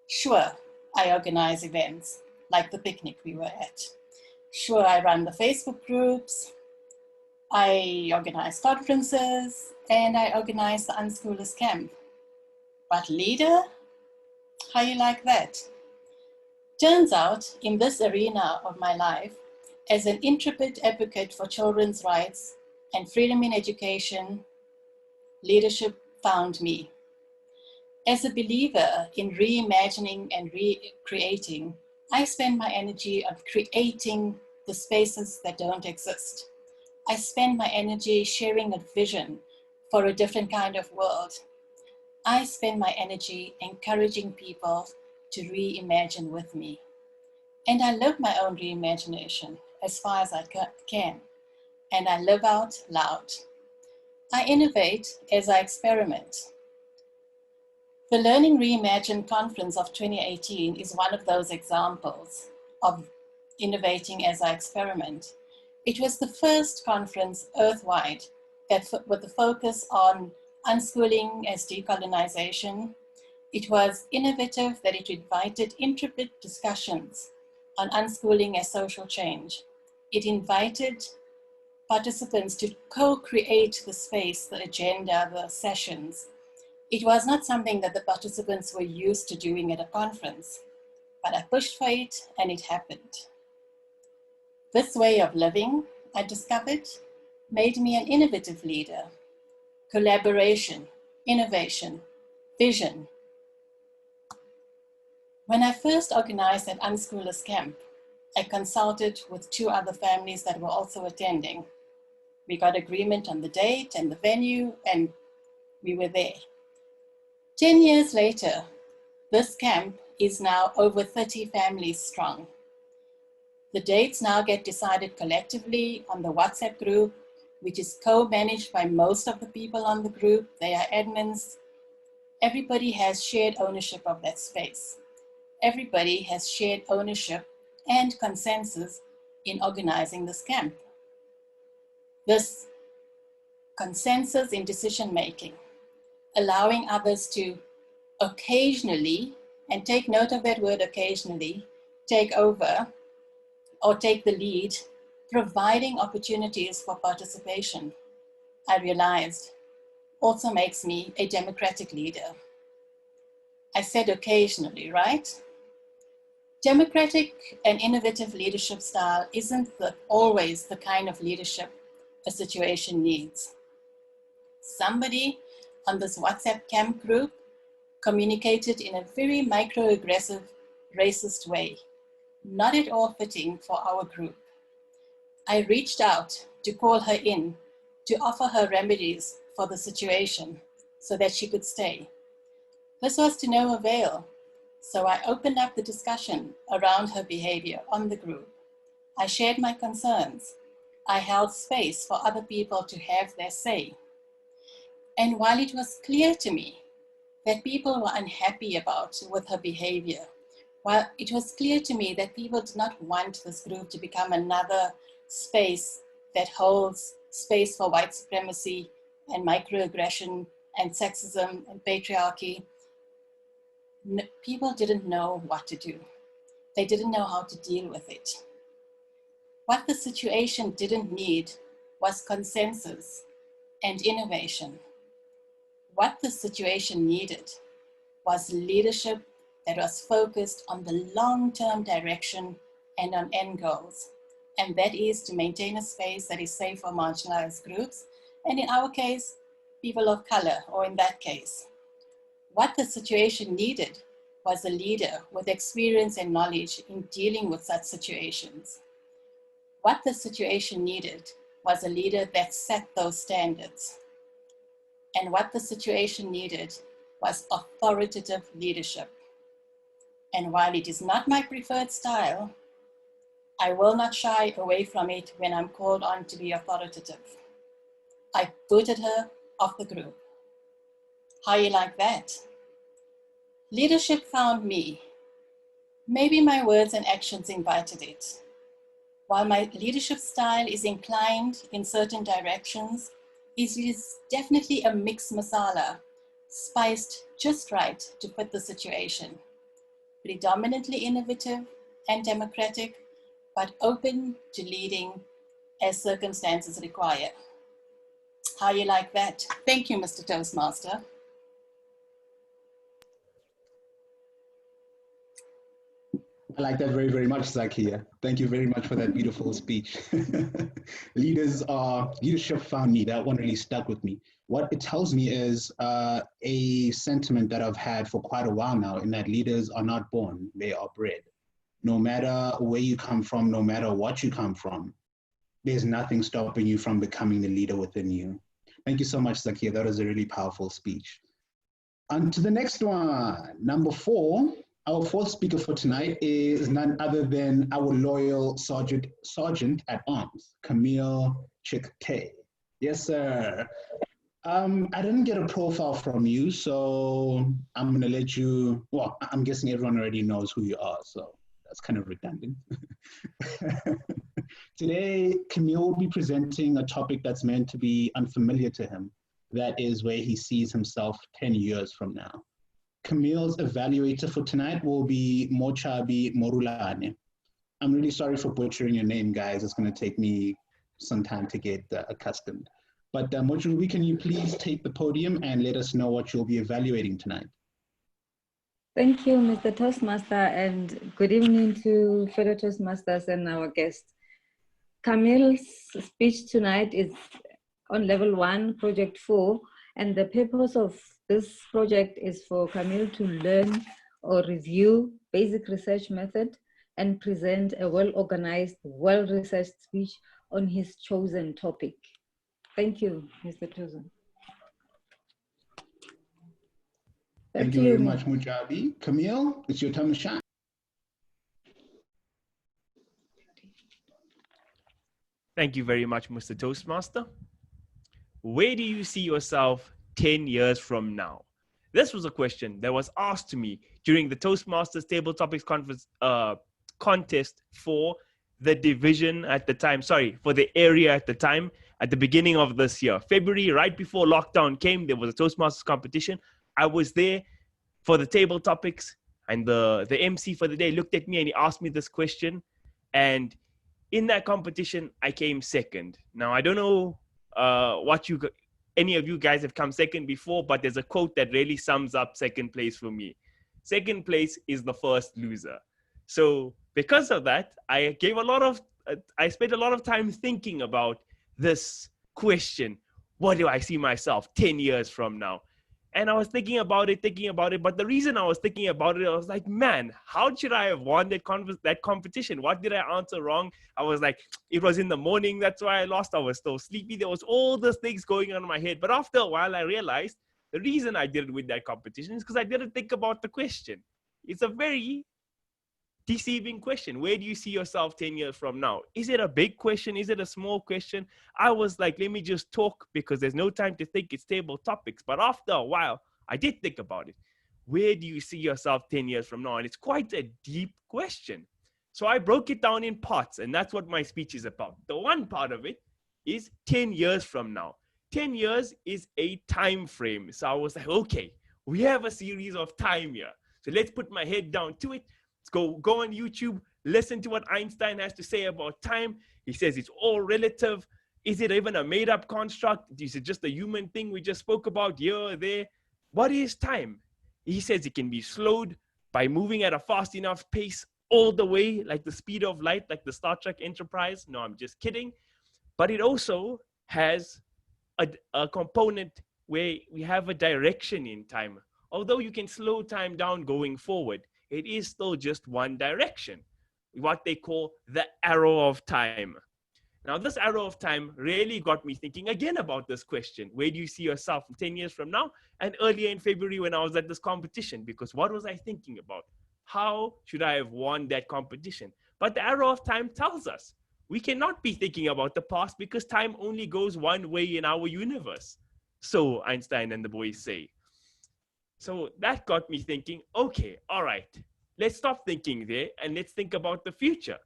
Sure, I organize events like the picnic we were at. Sure, I run the Facebook groups. I organize conferences, and I organize the unschoolers camp. But leader? How you like that? Turns out, in this arena of my life, as an intrepid advocate for children's rights and freedom in education, leadership found me. As a believer in reimagining and recreating, I spend my energy on creating the spaces that don't exist. I spend my energy sharing a vision for a different kind of world. I spend my energy encouraging people to reimagine with me. And I live my own reimagination as far as I can. And I live out loud. I innovate as I experiment. The Learning Reimagine Conference of 2018 is one of those examples of innovating as I experiment. It was the first conference earthwide that with the focus on unschooling as decolonization. It was innovative that it invited intrepid discussions on unschooling as social change. It invited participants to co-create the space, the agenda, the sessions. It was not something that the participants were used to doing at a conference, but I pushed for it and it happened. This way of living, I discovered, made me an innovative leader. Collaboration, innovation, vision. When I first organized an unschoolers camp, I consulted with 2 other families that were also attending. We got agreement on the date and the venue, and we were there. 10 years later, this camp is now over 30 families strong. The dates now get decided collectively on the WhatsApp group, which is co-managed by most of the people on the group. They are admins. Everybody has shared ownership of that space. Everybody has shared ownership and consensus in organizing this camp. This consensus in decision-making, allowing others to occasionally, and take note of that word occasionally, take over or take the lead, providing opportunities for participation, I realized also makes me a democratic leader. I said occasionally, right? Democratic and innovative leadership style isn't always the kind of leadership a situation needs. Somebody on this WhatsApp camp group communicated in a very microaggressive, racist way, not at all fitting for our group. I reached out to call her in to offer her remedies for the situation so that she could stay. This was to no avail, so I opened up the discussion around her behavior on the group. I shared my concerns. I held space for other people to have their say. And while it was clear to me that people were unhappy with her behavior, while it was clear to me that people did not want this group to become another space that holds space for white supremacy and microaggression and sexism and patriarchy, people didn't know what to do. They didn't know how to deal with it. What the situation didn't need was consensus and innovation. What the situation needed was leadership that was focused on the long-term direction and on end goals. And that is to maintain a space that is safe for marginalized groups, and in our case, people of color, or in that case. What the situation needed was a leader with experience and knowledge in dealing with such situations. What the situation needed was a leader that set those standards. And what the situation needed was authoritative leadership. And while it is not my preferred style, I will not shy away from it when I'm called on to be authoritative. I booted her off the group. How you like that? Leadership found me. Maybe my words and actions invited it. While my leadership style is inclined in certain directions, it is definitely a mixed masala, spiced just right to fit the situation. Predominantly innovative and democratic, but open to leading as circumstances require. How you like that? Thank you, Mr. Toastmaster. I like that very, very much, Zakia. Thank you very much for that beautiful speech. Leadership found me. That one really stuck with me. What it tells me is a sentiment that I've had for quite a while now, in that leaders are not born, they are bred. No matter where you come from, no matter what you come from, there's nothing stopping you from becoming the leader within you. Thank you so much, Zakia. That was a really powerful speech. On to the next one, number 4. Our fourth speaker for tonight is none other than our loyal Sergeant at Arms, Camille Chikte. Yes, sir. I didn't get a profile from you, so I'm gonna let you, well, I'm guessing everyone already knows who you are, so that's kind of redundant. Today, Camille will be presenting a topic that's meant to be unfamiliar to him. That is where he sees himself 10 years from now. Camille's evaluator for tonight will be Mochabi Morulane. I'm really sorry for butchering your name, guys. It's going to take me some time to get accustomed. But Mochabi, can you please take the podium and let us know what you'll be evaluating tonight? Thank you, Mr. Toastmaster, and good evening to fellow Toastmasters and our guests. Camille's speech tonight is on level 1, project 4, and the purpose of this project is for Camille to learn or review basic research method and present a well-organized, well-researched speech on his chosen topic. Thank you, Mr. Tozen. Thank you very much, Mujabi. Camille, it's your time to shine. Thank you very much, Mr. Toastmaster. Where do you see yourself 10 years from now? This was a question that was asked to me during the Toastmasters Table Topics Conference contest for the division at the time, for the area at the time, at the beginning of this year. February, right before lockdown came, there was a Toastmasters competition. I was there for the table topics, and the MC for the day looked at me and he asked me this question. And in that competition, I came second. Now, I don't know any of you guys have come second before, but there's a quote that really sums up second place for me. second place is the first loser. So because of that, I spent a lot of time thinking about this question. What do I see myself 10 years from now? And I was thinking about it. But the reason I was thinking about it, I was like, man, how should I have won that competition? What did I answer wrong? I was like, it was in the morning. That's why I lost. I was still sleepy. There was all these things going on in my head. But after a while, I realized the reason I didn't win that competition is because I didn't think about the question. It's a very deceiving question. Where do you see yourself 10 years from now? Is it a big question? Is it a small question? I was like, let me just talk because there's no time to think. It's table topics. But after a while, I did think about it. Where do you see yourself 10 years from now? And it's quite a deep question. So I broke it down in parts, and that's what my speech is about. The one part of it is 10 years from now. 10 years is a time frame. So I was like, okay, we have a series of time here. So let's put my head down to it. Let's go on YouTube, listen to what Einstein has to say about time. He says it's all relative. Is it even a made-up construct? Is it just a human thing we just spoke about here or there? What is time? He says it can be slowed by moving at a fast enough pace all the way, like the speed of light, like the Star Trek Enterprise. No, I'm just kidding. But it also has a component where we have a direction in time. Although you can slow time down going forward, it is still just one direction, what they call the arrow of time. Now, this arrow of time really got me thinking again about this question. Where do you see yourself 10 years from now? And earlier in February when I was at this competition, because what was I thinking about? How should I have won that competition? But the arrow of time tells us we cannot be thinking about the past because time only goes one way in our universe. So Einstein and the boys say. So that got me thinking, okay, all right, let's stop thinking there and let's think about the future.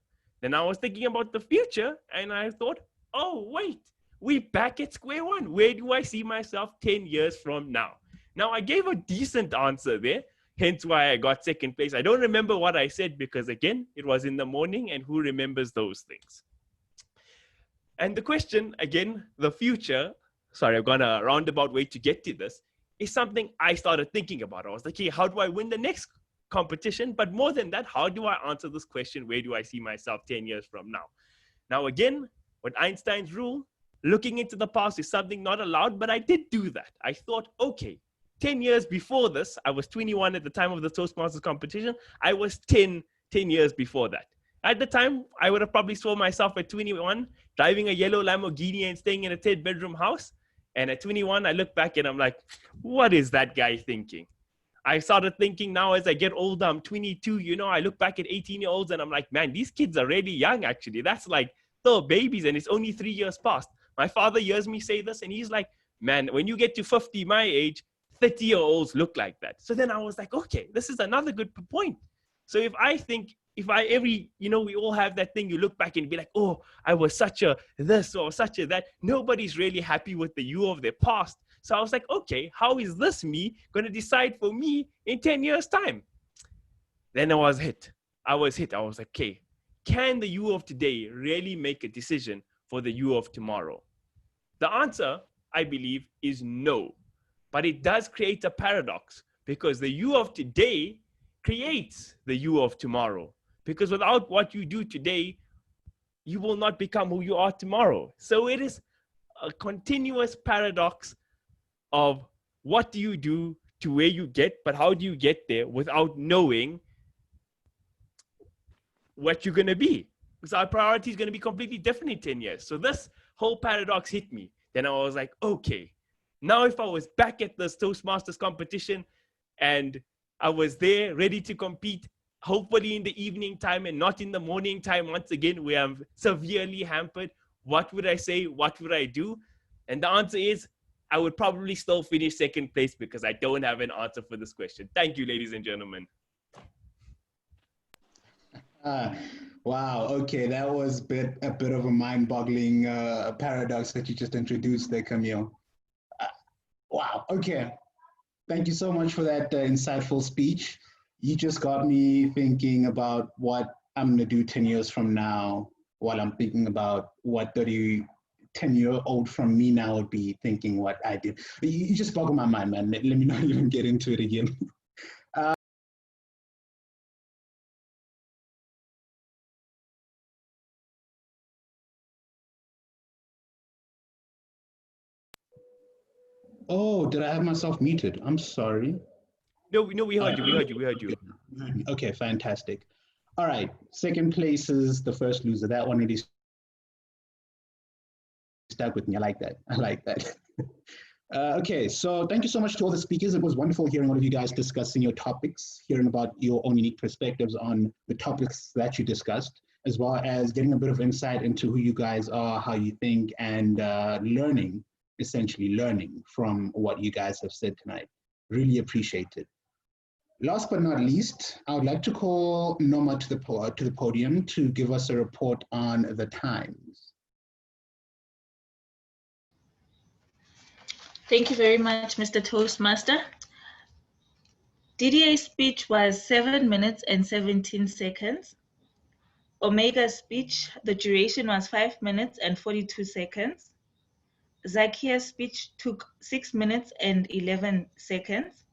Then I was thinking about the future and I thought, oh, wait, we back at square one. Where do I see myself 10 years from now? Now, I gave a decent answer there, hence why I got second place. I don't remember what I said because, again, it was in the morning and who remembers those things? And the question, again, the future, sorry, I've gone a roundabout way to get to this, is something I started thinking about. I was like, hey, how do I win the next competition? But more than that, how do I answer this question? Where do I see myself 10 years from now? Now, again, with Einstein's rule, looking into the past is something not allowed, but I did do that. I thought, okay, 10 years before this, I was 21 at the time of the Toastmasters competition. I was 10 years before that. At the time, I would have probably saw myself at 21, driving a yellow Lamborghini and staying in a 10-bedroom house. And at 21, I look back and I'm like, what is that guy thinking? I started thinking now as I get older, I'm 22, you know, I look back at 18-year-olds and I'm like, man, these kids are really young, actually. That's like still babies and it's only 3 years past. My father hears me say this and he's like, man, when you get to 50, my age, 30-year-olds look like that. So then I was like, okay, this is another good point. So if we all have that thing, you look back and be like, oh, I was such a this or such a that. Nobody's really happy with the you of their past. So I was like, okay, how is this me going to decide for me in 10 years' time? Then I was hit. I was like, okay, can the you of today really make a decision for the you of tomorrow? The answer, I believe, is no. But it does create a paradox because the you of today creates the you of tomorrow. Because without what you do today, you will not become who you are tomorrow. So it is a continuous paradox of what do you do to where you get, but how do you get there without knowing what you're going to be? Because our priority is going to be completely different in 10 years. So this whole paradox hit me. Then I was like, okay, now if I was back at this Toastmasters competition and I was there ready to compete, hopefully in the evening time and not in the morning time, once again, where I'm severely hampered, what would I say? What would I do? And the answer is, I would probably still finish second place because I don't have an answer for this question. Thank you, ladies and gentlemen. Wow. Okay, that was a bit of a mind-boggling paradox that you just introduced there, Camille. Wow. Okay. Thank you so much for that insightful speech. You just got me thinking about what I'm going to do 10 years from now, while I'm thinking about what 10-year-old from me now would be thinking what I did. You just boggled my mind, man. Let me not even get into it again. Oh, did I have myself muted? I'm sorry. No, we heard you. We heard you. We heard you. Okay, fantastic. All right, second place is the first loser. That one really stuck with me. I like that. I like that. Okay, so thank you so much to all the speakers. It was wonderful hearing all of you guys discussing your topics, hearing about your own unique perspectives on the topics that you discussed, as well as getting a bit of insight into who you guys are, how you think, and essentially learning from what you guys have said tonight. Really appreciate it. Last but not least, I would like to call Noma to the podium to give us a report on the times. Thank you very much, Mr. Toastmaster. Didier's speech was 7 minutes and 17 seconds. Omega's speech, the duration was 5 minutes and 42 seconds. Zakia's speech took 6 minutes and 11 seconds.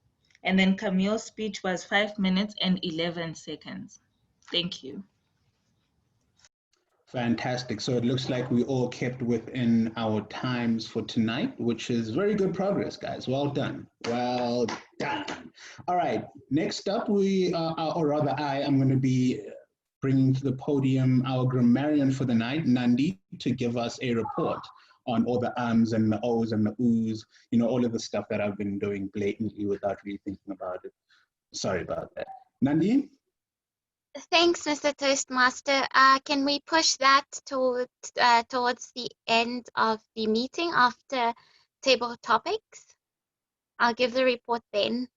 And then Camille's speech was 5 minutes and 11 seconds. Thank you. Fantastic. So it looks like we all kept within our times for tonight, which is very good progress, guys. Well done. Well done. All right. Next up, I am going to be bringing to the podium our grammarian for the night, Nandi, to give us a report on all the ums and the ohs and the oohs, all of the stuff that I've been doing blatantly without really thinking about it. Sorry about that. Nandi? Thanks, Mr. Toastmaster. Can we push that towards the end of the meeting after table topics? I'll give the report then.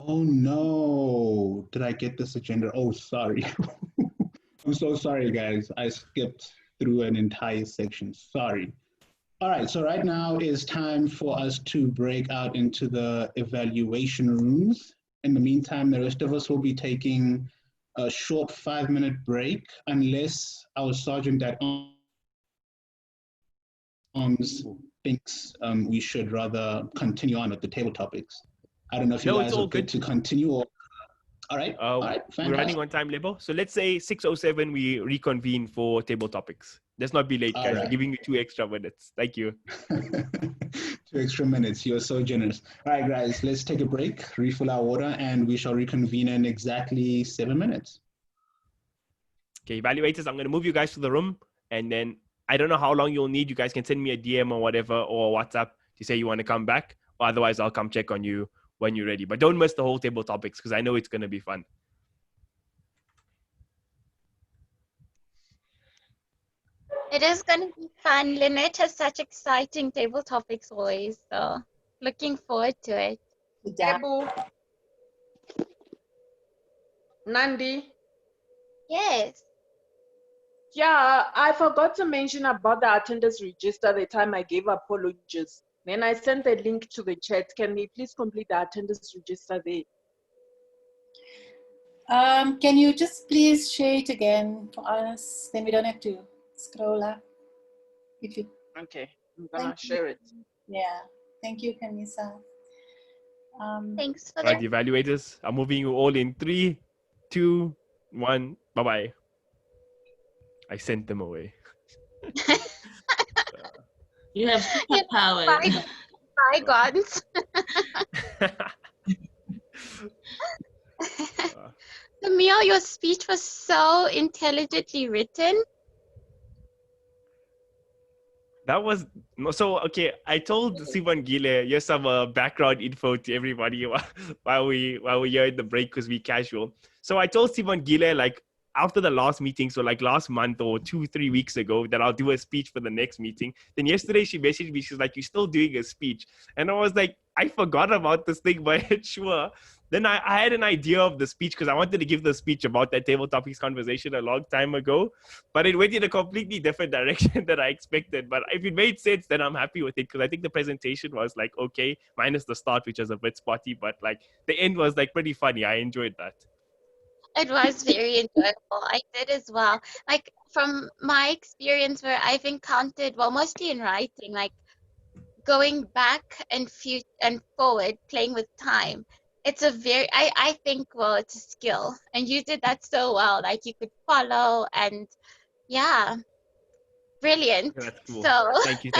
Oh no, did I get this agenda? Oh, sorry. I'm so sorry, guys. I skipped through an entire section. Sorry. All right, so right now is time for us to break out into the evaluation rooms. In the meantime, the rest of us will be taking a short 5-minute break unless our sergeant at arms thinks we should rather continue on with the table topics. I don't know if you guys are good to continue or... All right, fantastic. We're running on time, Lebo. So let's say 6:07 we reconvene for table topics. Let's not be late, guys. Right. I'm giving you 2 extra minutes. Thank you. 2 extra minutes. You're so generous. All right, guys, let's take a break, refill our water, and we shall reconvene in exactly 7 minutes. Okay, evaluators, I'm going to move you guys to the room, and then I don't know how long you'll need. You guys can send me a DM or whatever, or WhatsApp to say you want to come back, or otherwise I'll come check on you when you're ready. But don't miss the whole table topics because I know it's going to be fun. It is going to be fun. Lynette has such exciting table topics always, so looking forward to it. Debu. Nandi. Yes. Yeah, I forgot to mention about the attendance register the time I gave apologies. Then I sent the link to the chat. Can we please complete the attendance register there? Can you just please share it again for us? Then we don't have to scroll up. If you... Okay, I'm gonna share it. Yeah, thank you, Kamisa. Thanks for All right, the evaluators, I'm moving you all in 3, 2, 1. Bye-bye. I sent them away. You have superpowers. Bygones. Camille, your speech was so intelligently written. That was so okay. I told Sivan Gile, here's some background info to everybody while we're here in the break because we casual. So I told Sivan Gile like after the last meeting, so like last month or 2-3 weeks ago, that I'll do a speech for the next meeting. Then yesterday she messaged me. She's like, "You're still doing a speech," and I was like, I forgot about this thing, but sure. Then I had an idea of the speech because I wanted to give the speech about that table topics conversation a long time ago, but it went in a completely different direction than I expected. But if it made sense, then I'm happy with it because I think the presentation was like okay, minus the start, which was a bit spotty, but like the end was like pretty funny. I enjoyed that. It was very enjoyable. I did as well. Like from my experience where I've encountered, well, mostly in writing, like going back and forward, playing with time. It's a very, I think, well, it's a skill. And you did that so well. Like you could follow and yeah, brilliant. That's cool. So Thank you.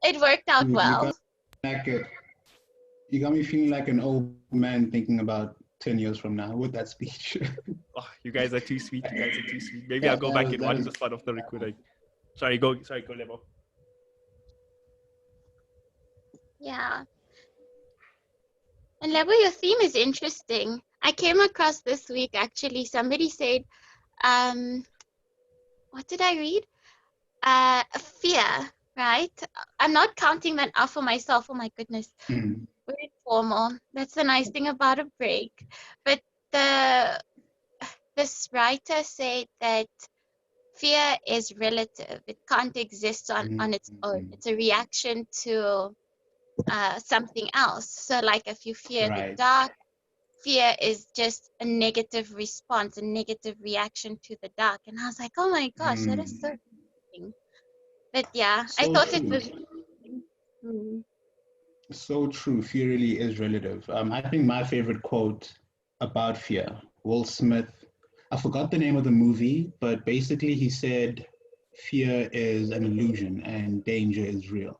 it worked out well. You got me feeling like an old man thinking about 10 years from now with that speech. Oh, you guys are too sweet. You guys are too sweet. Maybe Yeah, I'll go back and that watch was- this part of the recording. Sorry, go Lebo. Yeah. And Lebo, your theme is interesting. I came across this week actually. Somebody said, what did I read? Fear, right? I'm not counting that out for myself. Oh my goodness. Very formal. That's the nice thing about a break. But this writer said that fear is relative. It can't exist on its own. It's a reaction to something else. So like if you fear the dark, fear is just a negative response, a negative reaction to the dark. And I was like, oh my gosh, that is so interesting. But yeah, I So thought true. it was. So true. Fear really is relative. I think my favorite quote about fear, Will Smith, I forgot the name of the movie, but basically he said, fear is an illusion and danger is real.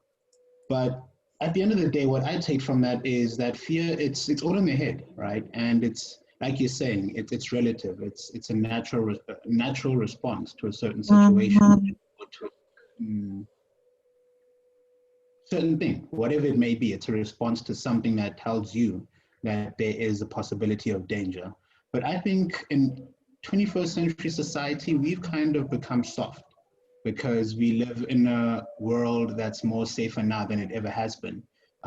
But at the end of the day, what I take from that is that fear, it's all in the head, right? And it's, like you're saying, it's relative. It's a natural response to a certain situation, or to certain thing, whatever it may be. It's a response to something that tells you that there is a possibility of danger. But I think in 21st century society, we've kind of become soft because we live in a world that's more safer now than it ever has been,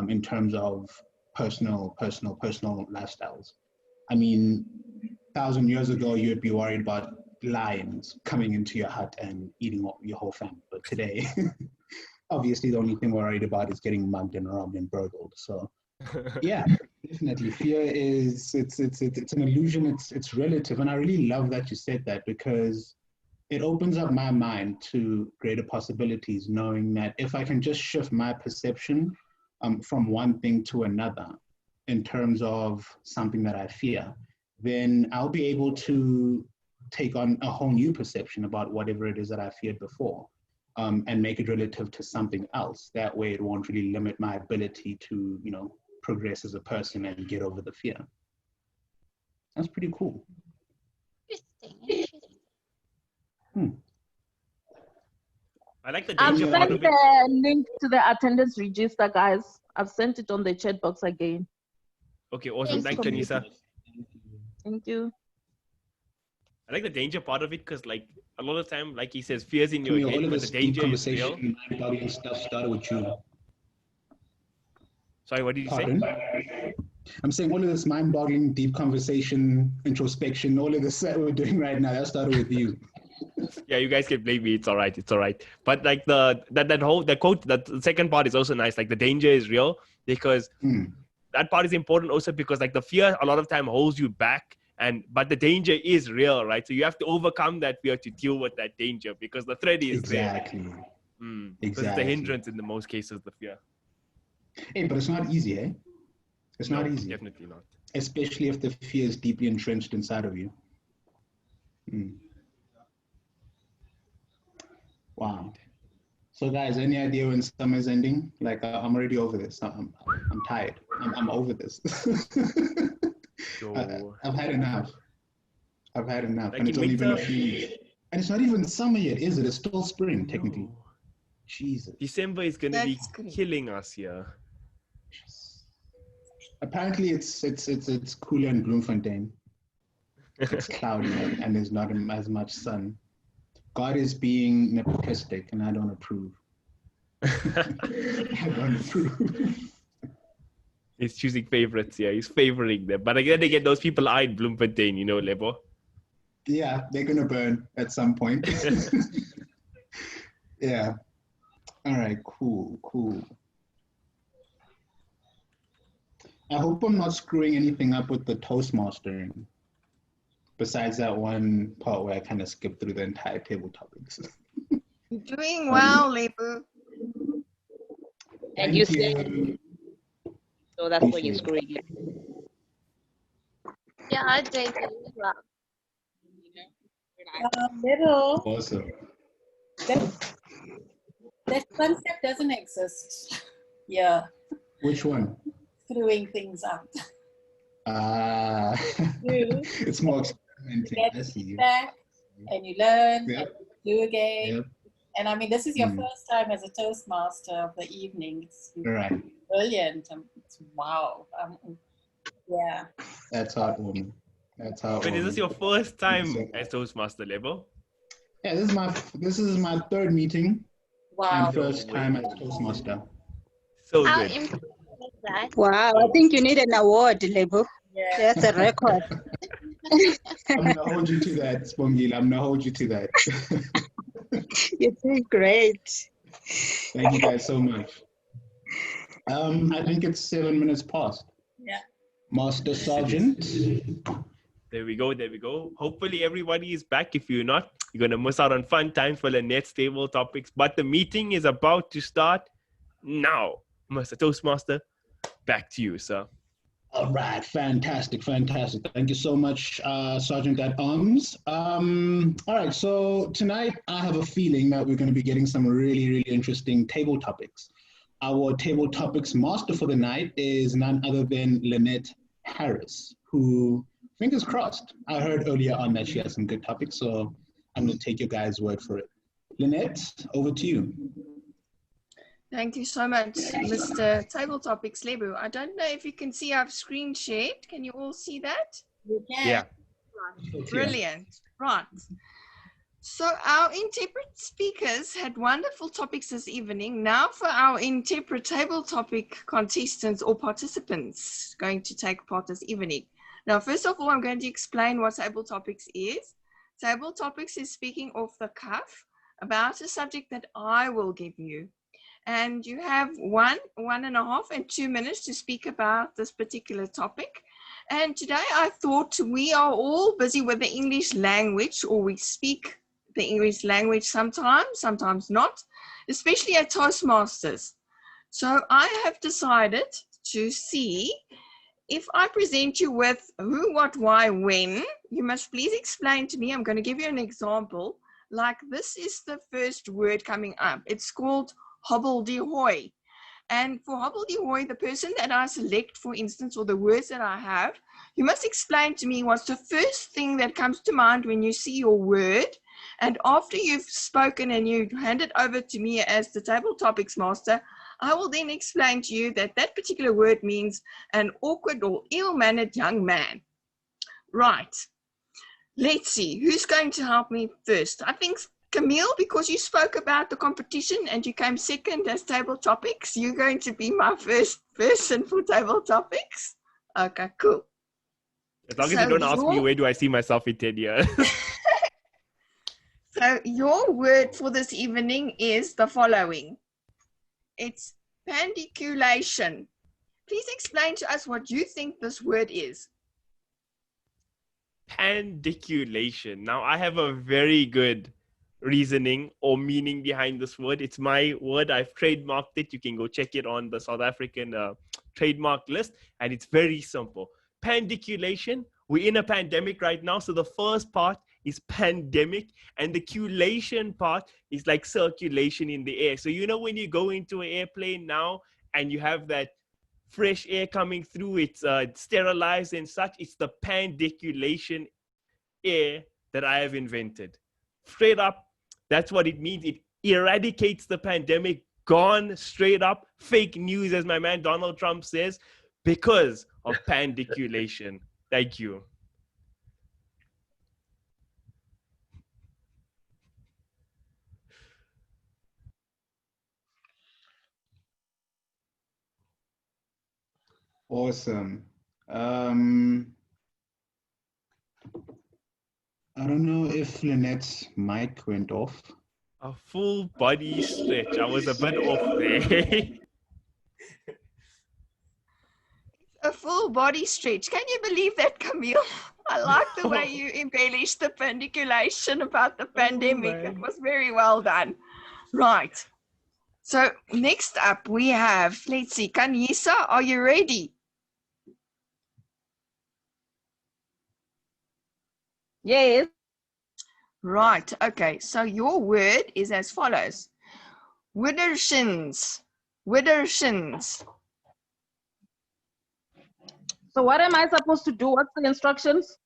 in terms of personal lifestyles. I mean, 1,000 years ago, you'd be worried about lions coming into your hut and eating your whole family. But today, obviously the only thing we're worried about is getting mugged and robbed and burgled. So yeah, definitely fear is, it's an illusion, it's relative. And I really love that you said that, because it opens up my mind to greater possibilities, knowing that if I can just shift my perception from one thing to another in terms of something that I fear, then I'll be able to take on a whole new perception about whatever it is that I feared before. And make it relative to something else. That way it won't really limit my ability to, progress as a person and get over the fear. That's pretty cool. Interesting. I like the I've danger part sent of it. the link to the attendance register, guys. I've sent it on the chat box again. Okay, awesome. Thanks, Janisa. Thank you. I like the danger part of it because, like, a lot of time, like he says, fear's in your Camille, all head, of but the this deep danger is real. conversation, mind-boggling stuff started with you. Sorry, what did you Pardon? say? I'm saying all of this mind-boggling, deep conversation, introspection, all of this that we're doing right now, that started with you. Yeah, you guys can blame me. It's all right. It's all right. But like the quote, that the second part is also nice. Like the danger is real, because that part is important also because like the fear a lot of time holds you back, but the danger is real, right? So you have to overcome that fear to deal with that danger because the threat is exactly. there. Because it's a hindrance in the most cases, the fear. Hey, but it's not easy, eh? It's not easy. Definitely not. Especially if the fear is deeply entrenched inside of you. Wow. So guys, any idea when summer's ending? Like I'm already over this. I'm tired. I'm over this. I've had enough. I've had enough. Like and it's only winter, been a few weeks. And it's not even summer yet, is it? It's still spring, technically. Jesus. December is going to be killing us here. Apparently it's cooler in Bloemfontein. It's cloudy and there's not as much sun. God is being nepotistic and I don't approve. I don't approve. He's choosing favorites here. He's favoring them. But again, those people are in Bloemfontein, Lebo. Yeah, they're going to burn at some point. Yeah. All right, cool. I hope I'm not screwing anything up with the Toastmastering. Besides that one part where I kind of skipped through the entire table topics. Doing well, Lebu. And you said, so that's what you're screwing it. Yeah, I did as well. Little. Awesome. That concept doesn't exist. Yeah. Which one? Screwing things up. You. It's more You experimenting. get I see you. feedback and you learn Yep. and you do again. Yep. And I mean, this is your Mm. first time as a Toastmaster of the evening. It's Right. brilliant. It's wow. Yeah. That's heartwarming. That's heartwarming. But is this your first time So- as Toastmaster level? Yeah, this is my third meeting Wow. and first time as Toastmaster. So How good. impressive is that? Wow, I think you need an award, Lebo. Yeah. That's a record. I'm gonna hold you to that, Spongila. I'm gonna hold you to that. You're doing great. Thank you guys so much. I think it's 7 minutes past. Yeah. Master Sergeant. There we go. There we go. Hopefully everybody is back. If you're not, you're going to miss out on fun times for the next table topics. But the meeting is about to start now. Mr. Toastmaster, back to you, sir. All right, fantastic, fantastic. Thank you so much, Sergeant at Arms. All right, so tonight I have a feeling that we're going to be getting some really, really interesting table topics. Our table topics master for the night is none other than Lynette Harris, who, fingers crossed, I heard earlier on that she has some good topics, so I'm going to take your guys' word for it. Lynette, over to you. Thank you so much, Mr. Table Topics Lebu. I don't know if you can see I've screen shared. Can you all see that? You can. Yeah. Brilliant. Right. So our interpret speakers had wonderful topics this evening. Now for our interpret table topic contestants or participants going to take part this evening. Now, first of all, I'm going to explain what table topics is. Table topics is speaking off the cuff about a subject that I will give you. And you have 1.5 and 2 minutes to speak about this particular topic. And today I thought we are all busy with the English language, or we speak the English language sometimes, sometimes not, especially at Toastmasters. So I have decided to see if I present you with who, what, why, when, you must please explain to me. I'm going to give you an example. Like this is the first word coming up. It's called hobbledehoy. And for hobbledehoy, the person that I select, for instance, or the words that I have, you must explain to me what's the first thing that comes to mind when you see your word. And after you've spoken and you hand it over to me as the table topics master, I will then explain to you that that particular word means an awkward or ill-mannered young man. Right. Let's see, who's going to help me first? I think Camille, because you spoke about the competition and you came second as table topics, you're going to be my first person for table topics. Okay, cool. As long as you don't ask me, where do I see myself in 10 years? So your word for this evening is the following. It's pandiculation. Please explain to us what you think this word is. Pandiculation. Now, I have a very good reasoning or meaning behind this word. It's my word. I've trademarked it. You can go check it on the South African trademark list. And it's very simple. Pandiculation. We're in a pandemic right now. So the first part is pandemic. And the culation part is like circulation in the air. So you know when you go into an airplane now and you have that fresh air coming through, it's sterilized and such. It's the pandiculation air that I have invented. Straight up, that's what it means. It eradicates the pandemic, gone straight up. Fake news, as my man Donald Trump says, because of pandiculation. Thank you. Awesome. I don't know if Lynette's mic went off. A full body stretch. I was a bit off there. A full body stretch. Can you believe that, Camille? I like the way you embellished the pandiculation about the pandemic. It was very well done. Right. So next up we have, let's see, Kanisa, are you ready? Yes. Right. Okay. So your word is as follows. Widdershins. Widdershins. So what am I supposed to do? What's the instructions?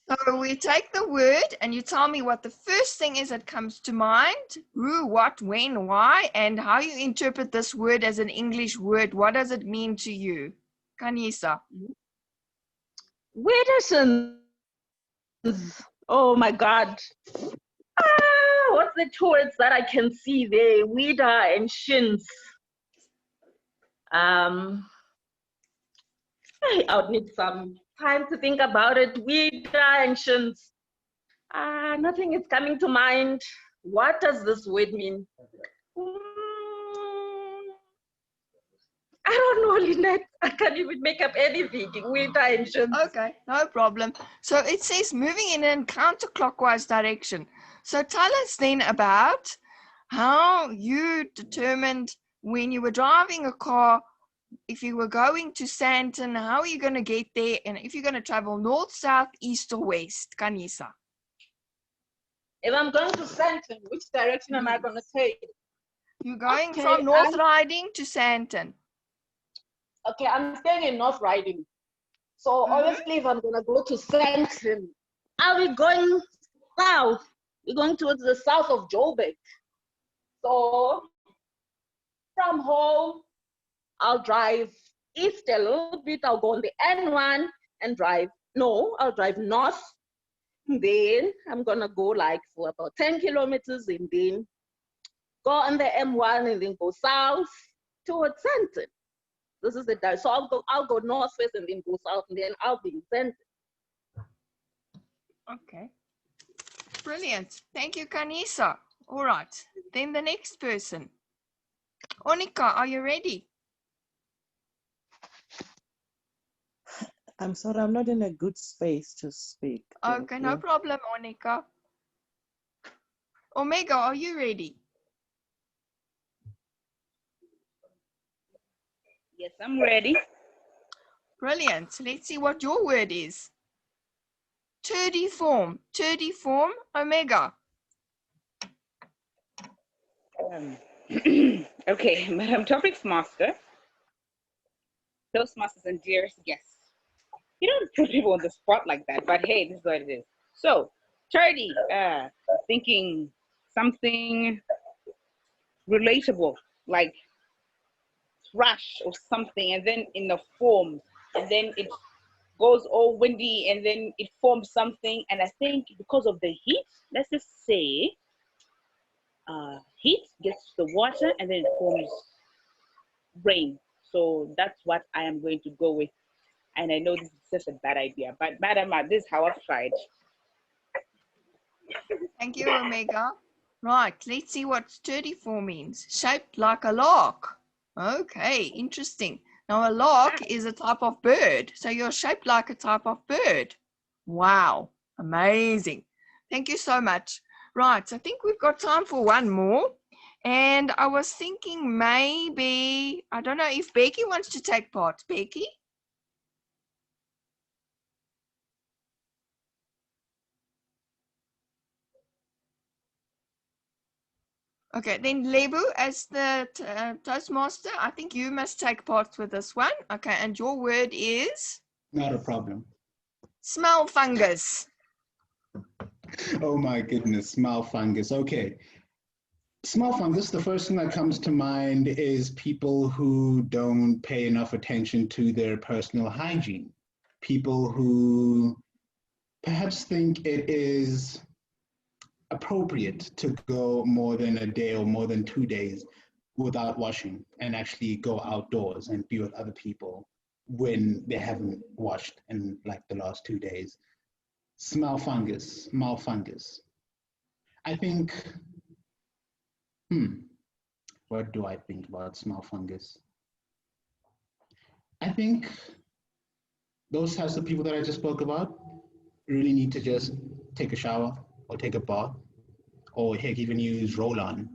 So we take the word and you tell me what the first thing is that comes to mind, who, what, when, why, and how you interpret this word as an English word. What does it mean to you? Kanisa. Widdershins. Oh my God. What's the two words that I can see there? Weeder and shins. I would need some time to think about it. Weeder and shins. Nothing is coming to mind. What does this word mean? I don't know, Lynette. I can't even make up anything. Weeder and shins. Okay, no problem. So it says moving in a counterclockwise direction. So tell us then about how you determined when you were driving a car, if you were going to Sandton, how are you going to get there? And if you're going to travel north, south, east, or west, Kanisa? If I'm going to Sandton, which direction am I going to take? You're going from Northriding to Sandton. Okay, I'm staying in Northriding. So obviously, if I'm going to go to Sandton, I'll be going south. We're going towards the south of Joburg. So from home, I'll drive east a little bit. I'll go on the N1 and drive. No, I'll drive north. Then I'm going to go like for about 10 kilometers and then go on the M1 and then go south towards Sandton. This is the direction. So I'll go north first and then go south and then I'll be in Sandton. Okay. Brilliant. Thank you, Kanisa. All right. Then the next person. Onika, are you ready? I'm sorry, I'm not in a good space to speak. Okay, no problem, Onika. Omega, are you ready? Yes, I'm ready. Brilliant. Let's see what your word is. Turdiform. Turdiform, Omega. Okay, Madam Topics Master, Toastmasters and dearest guests. You don't put people on the spot like that, but hey, this is what it is. So, Turdy, thinking something relatable, like thrush or something, and then in the form, and then it goes all windy, and then it forms something. And I think because of the heat, let's just say, heat gets the water, and then it forms rain. So that's what I am going to go with. And I know this is such a bad idea, but Madam, this is how I've tried. Thank you, Omega. Right, let's see what turdiform means. Shaped like a lark. Okay, interesting. Now a lark is a type of bird. So you're shaped like a type of bird. Wow, amazing. Thank you so much. Right, so I think we've got time for one more. And I was thinking maybe, I don't know if Becky wants to take part. Becky? Okay, then Lebu, as the Toastmaster, I think you must take part with this one. Okay, and your word is? Not a problem. Smell fungus. Oh my goodness, smell fungus. Okay. Smell fungus, the first thing that comes to mind is people who don't pay enough attention to their personal hygiene. People who perhaps think it is appropriate to go more than a day or more than 2 days without washing and actually go outdoors and be with other people when they haven't washed in like the last 2 days. Smell fungus, smell fungus. I think, what do I think about smell fungus? I think those types of people that I just spoke about really need to just take a shower or take a bath, or heck, even use roll-on.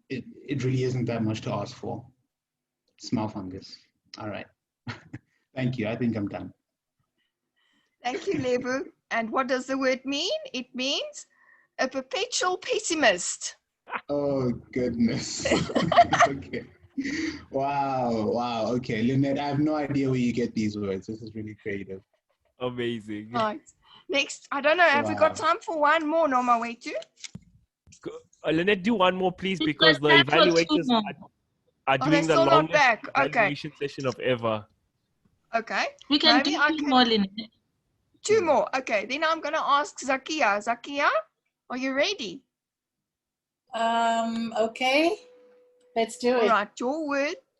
It really isn't that much to ask for. Smell fungus. All right. Thank you. I think I'm done. Thank you, Lebu. And what does the word mean? It means a perpetual pessimist. Oh, goodness. Okay. Wow, wow. Okay, Lynette, I have no idea where you get these words. This is really creative. Amazing. Right. Next, I don't know, have we got Wow. time for one more, Norma Wetu? Lynette, do one more, please, We've because got the time for 2 evaluators more. are Oh, they're doing the still not longest back. Okay. evaluation session of ever. Okay. We can Maybe do I 2 can. more, Lynette. 2 more. Okay. Then I'm going to ask Zakia. Zakia, are you ready? Okay, let's do All it. right.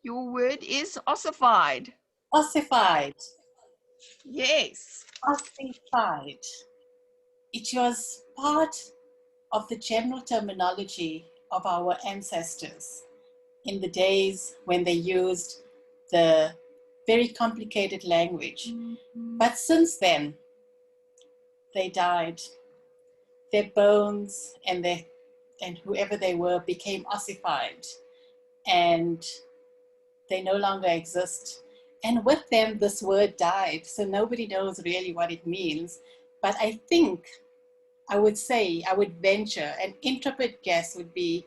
Your word is ossified. Ossified. Yes. Ossified. It was part of the general terminology of our ancestors in the days when they used the very complicated language. But since then, they died. Their bones and whoever they were became ossified, and they no longer exist. And with them, this word died. So nobody knows really what it means. But I think I would venture, an intrepid guess would be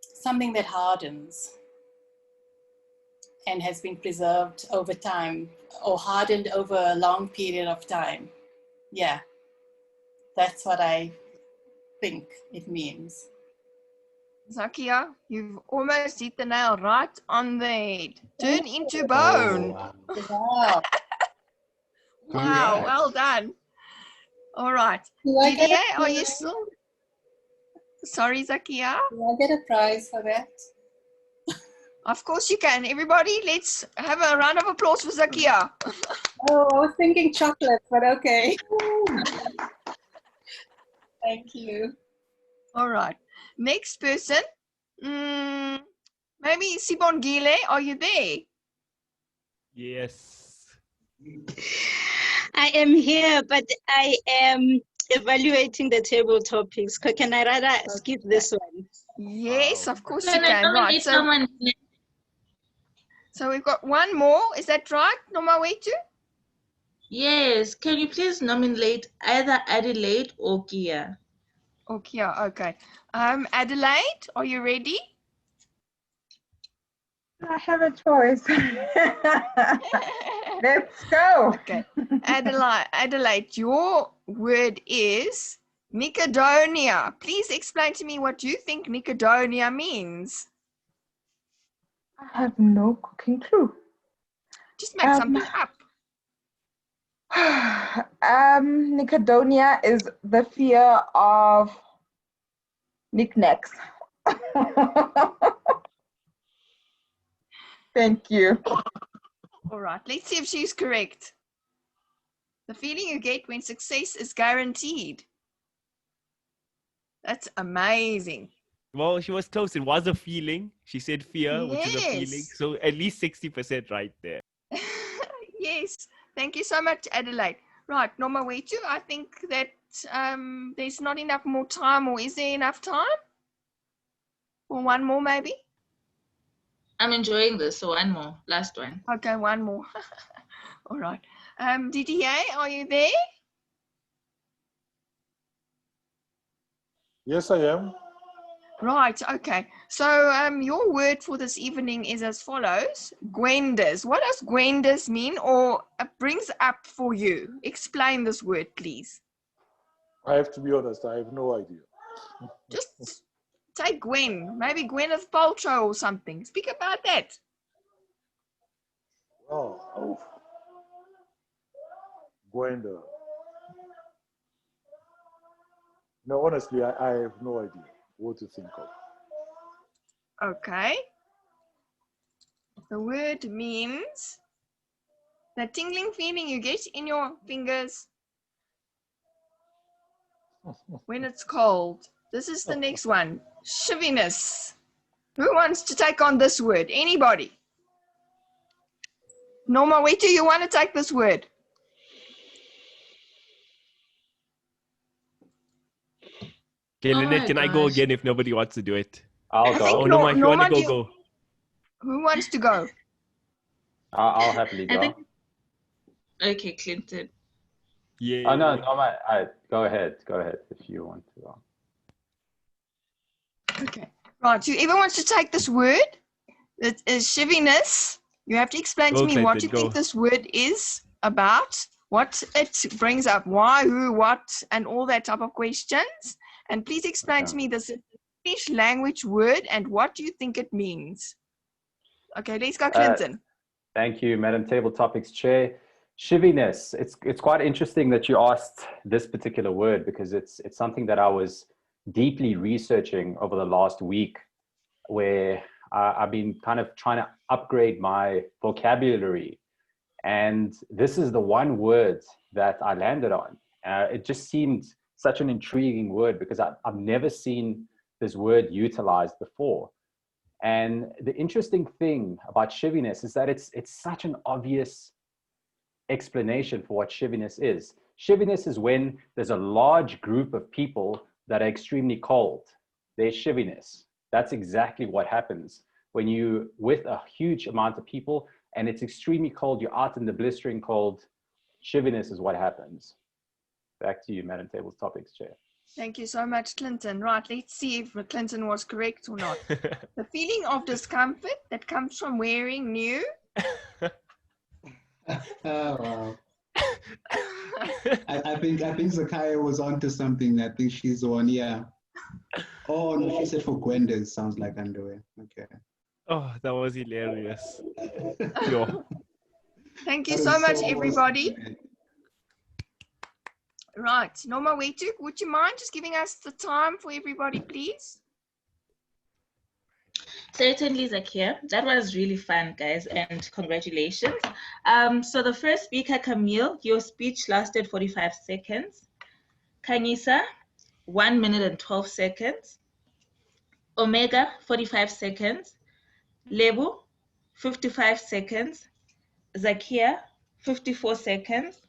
something that hardens and has been preserved over time, or hardened over a long period of time. Yeah, that's what I think it means. Zakia, you've almost hit the nail right on the head. Turn into bone. Oh, wow. Wow, well done. All right. Do I get Didier, a are you prize? still? Sorry, Zakia. Do I get a prize for that? Of course you can. Everybody, let's have a round of applause for Zakia. Oh, I was thinking chocolate, but okay. Thank you. All right. Next person. Maybe Sibongile, are you there? Yes. I am here, but I am evaluating the table topics. Can I rather skip this one? Yes, of course you Can I can. Right. nominate someone? So we've got one more. Is that right, Norma Wetu? Yes. Can you please nominate either Adelaide or Gia? Okay, okay. Adelaide, are you ready? I have a choice. Let's go. Okay. Adelaide, your word is Nicodonia. Please explain to me what you think Nicodonia means. I have no cooking clue. Just make something up. Nicodonia is the fear of knickknacks. Thank you. All right, let's see if she's correct. The feeling you get when success is guaranteed. That's amazing. Well, she was close. It was a feeling. She said fear, which is a feeling. Yes. So at least 60% right there. Yes, thank you so much, Adelaide. Right, Norma Wetu, I think that there's not enough more time, or is there enough time? Or one more maybe? I'm enjoying this, so one more, last one. Okay, one more. All right. Didier, are you there? Yes, I am. Right, okay. So your word for this evening is as follows, Gwenders. What does Gwenders mean, or brings up for you? Explain this word, please. I have to be honest, I have no idea. Just take Gwen, maybe Gwyneth Paltrow or something. Speak about that. Oh. Gwenda. No, honestly, I have no idea what to think of. Okay. The word means the tingling feeling you get in your fingers when it's cold. This is the next one. Shiviness. Who wants to take on this word? Anybody? Norma, wait till you want to take this word. Okay, Lynette, can I go again if nobody wants to do it? I'll I go. think Oh, Norma, if you want to Norma, go. Who wants to go? I'll happily go. Okay, Clinton. Yeah. Oh, no, go ahead. Go ahead if you want to. Okay. Right, whoever wants to take this word, It is shiviness. You have to explain to Go, me what Clinton, you go. think this word is about, what it brings up, why, who, what, and all that type of questions. And please explain to me this English language word and what do you think it means? Okay, let's go, Clinton. Thank you, Madam Table Topics Chair. Shiviness. It's quite interesting that you asked this particular word because it's something that I was deeply researching over the last week, where I've been kind of trying to upgrade my vocabulary. And this is the one word that I landed on. It just seemed such an intriguing word because I've never seen this word utilized before. And the interesting thing about shiviness is that it's such an obvious explanation for what shiviness is. Shiviness is when there's a large group of people that are extremely cold. There's shiviness. That's exactly what happens when you with a huge amount of people and it's extremely cold, you're out in the blistering cold. Shiviness is what happens. Back to you, Madam Table Topics Chair. Thank you so much, Clinton. Right, let's see if Clinton was correct or not. The feeling of discomfort that comes from wearing new. Oh, wow. I think Zakaya was onto something. I think she's the one, yeah. Oh no, she said for Gwenda's, sounds like underwear. Okay. Oh, that was hilarious. Yo. Thank you That so is much, so everybody. awesome. Right, Norma Wetuk, would you mind just giving us the time for everybody, please? Certainly, Zakia. That was really fun, guys, and congratulations. So the first speaker, Camille, your speech lasted 45 seconds. Kanisa, 1 minute and 12 seconds. Omega, 45 seconds. Lebu, 55 seconds. Zakia, 54 seconds.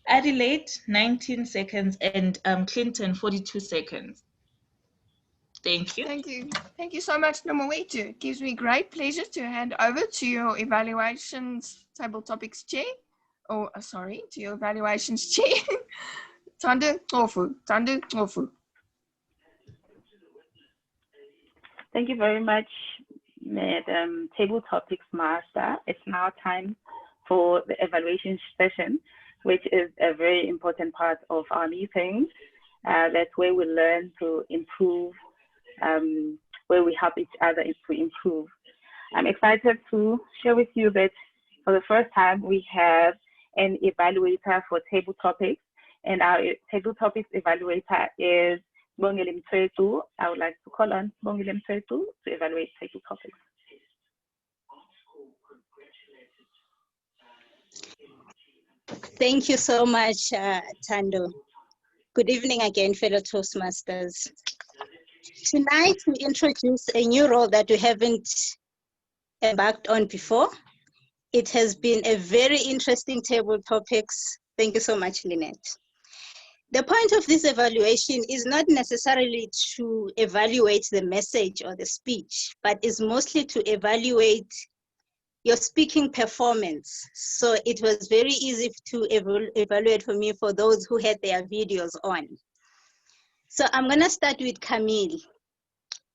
Adelaide, 19 seconds. And Clinton, 42 seconds. Thank you. Thank you. Thank you so much, Norma Wetuk. It gives me great pleasure to hand over to your evaluations table topics chair. Oh, sorry, to your evaluations chair. Tandu Ofu. Tandu Ofu. Thank you very much, Madam Table Topics Master. It's now time for the evaluation session, which is a very important part of our meetings. That's where we learn to improve, where we help each other to improve. I'm excited to share with you that for the first time, we have an evaluator for table topics, and our table topics evaluator is Bongile Mtwetu. I would like to call on Bongile Mtwetu to evaluate table topics. Thank you so much, Tando. Good evening again, fellow Toastmasters. Tonight, we introduce a new role that we haven't embarked on before. It has been a very interesting table topics. Thank you so much, Lynette. The point of this evaluation is not necessarily to evaluate the message or the speech, but is mostly to evaluate your speaking performance. So it was very easy to evaluate for me for those who had their videos on. So I'm gonna start with Camille.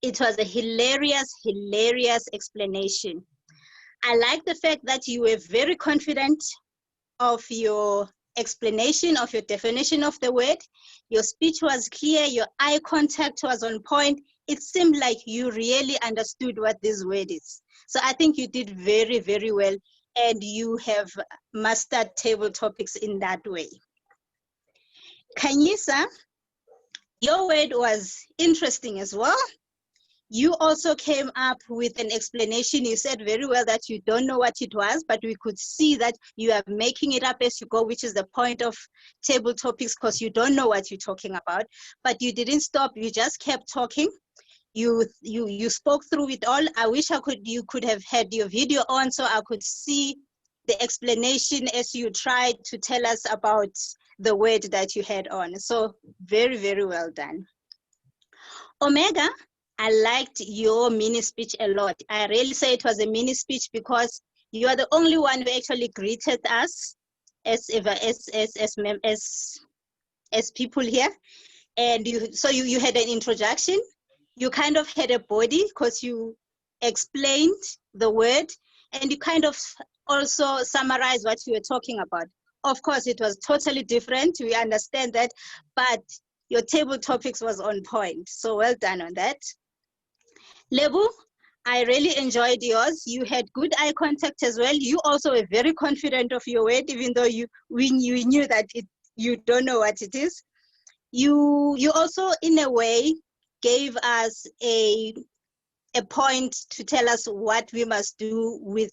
It was a hilarious explanation. I like the fact that you were very confident of your explanation of your definition of the word. Your speech was clear, your eye contact was on point. It seemed like you really understood what this word is. So I think you did very well, and you have mastered table topics in that way. Kanyisa, your word was interesting as well. You also came up with an explanation. You said very well that you don't know what it was, but we could see that you are making it up as you go, which is the point of table topics, because you don't know what you're talking about. But you didn't stop, you just kept talking. You spoke through it all. I wish you could have had your video on so I could see the explanation as you tried to tell us about the word that you had on. So very well done. Omega, I liked your mini speech a lot. I really say it was a mini speech because you are the only one who actually greeted us as people here. And you had an introduction. You kind of had a body because you explained the word, and you kind of also summarized what you were talking about. Of course, it was totally different. We understand that, but your table topics was on point. So well done on that. Lebu, I really enjoyed yours. You had good eye contact as well. You also were very confident of your word, even though you knew that you don't know what it is. You also, in a way, gave us a point to tell us what we must do with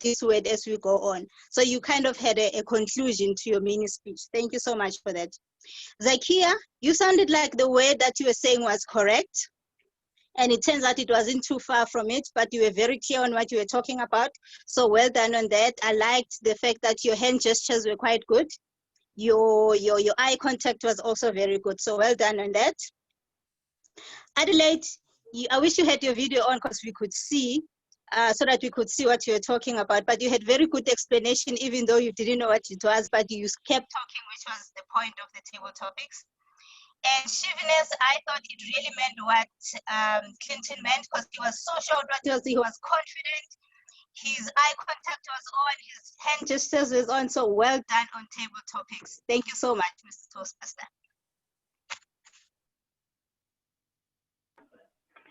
this word as we go on. So you kind of had a conclusion to your mini speech. Thank you so much for that. Zakia, you sounded like the word that you were saying was correct. And it turns out it wasn't too far from it, but you were very clear on what you were talking about. So well done on that. I liked the fact that your hand gestures were quite good. Your eye contact was also very good. So well done on that. Adelaide, I wish you had your video on because we could see, so that we could see what you were talking about. But you had very good explanation, even though you didn't know what it was, but you kept talking, which was the point of the table topics. And Shiviness, I thought it really meant what Clinton meant, because he was so sure what he was confident. His eye contact was on, his hand gestures was on. So well done on table topics. Thank you so much, Mr. Toastmaster.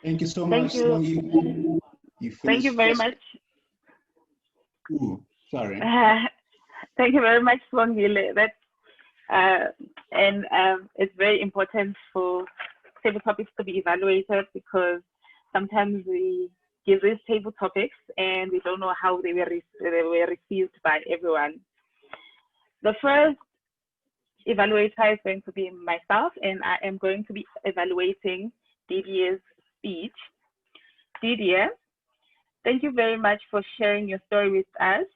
Thank you so much. Thank you. Thank you very much. Ooh, sorry. Thank you very much, Swangile. It's very important for table topics to be evaluated, because sometimes we give these table topics and we don't know how they were received by everyone. The first evaluator is going to be myself, and I am going to be evaluating Didier's speech. Didier, thank you very much for sharing your story with us.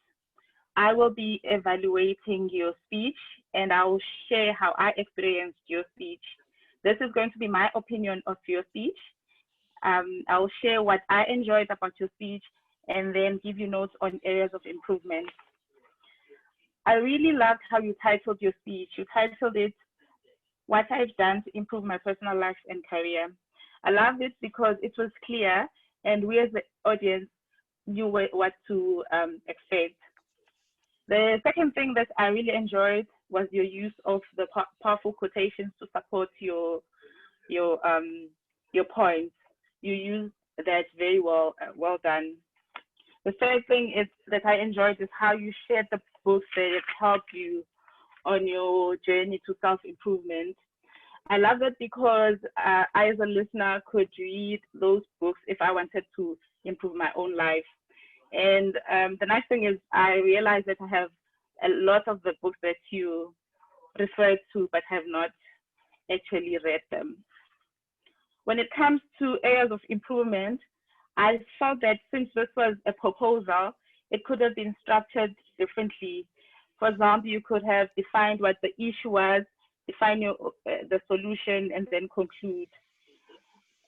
I will be evaluating your speech, and I will share how I experienced your speech. This is going to be my opinion of your speech. I will share what I enjoyed about your speech, and then give you notes on areas of improvement. I really loved how you titled your speech. You titled it, "What I've Done to Improve My Personal Life and Career." I loved it because it was clear, and we as the audience knew what to expect. The second thing that I really enjoyed was your use of the powerful quotations to support your points. You used that very well. Well done. The third thing is that I enjoyed is how you shared the books that helped you on your journey to self-improvement. I love it because I, as a listener, could read those books if I wanted to improve my own life. And the nice thing is I realized that I have a lot of the books that you referred to, but have not actually read them. When it comes to areas of improvement, I felt that since this was a proposal, it could have been structured differently. For example, you could have defined what the issue was, define the solution, and then conclude.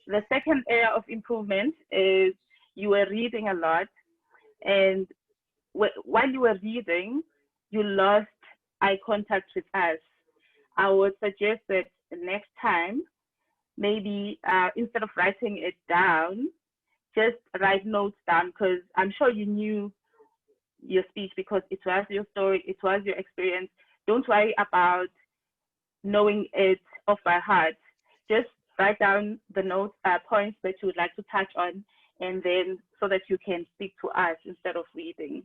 The second area of improvement is you were reading a lot, and while you were reading, you lost eye contact with us. I would suggest that next time, maybe instead of writing it down, just write notes down, because I'm sure you knew your speech because it was your story, it was your experience. Don't worry about knowing it off by heart. Just write down the notes, points that you would like to touch on, and then so that you can speak to us instead of reading.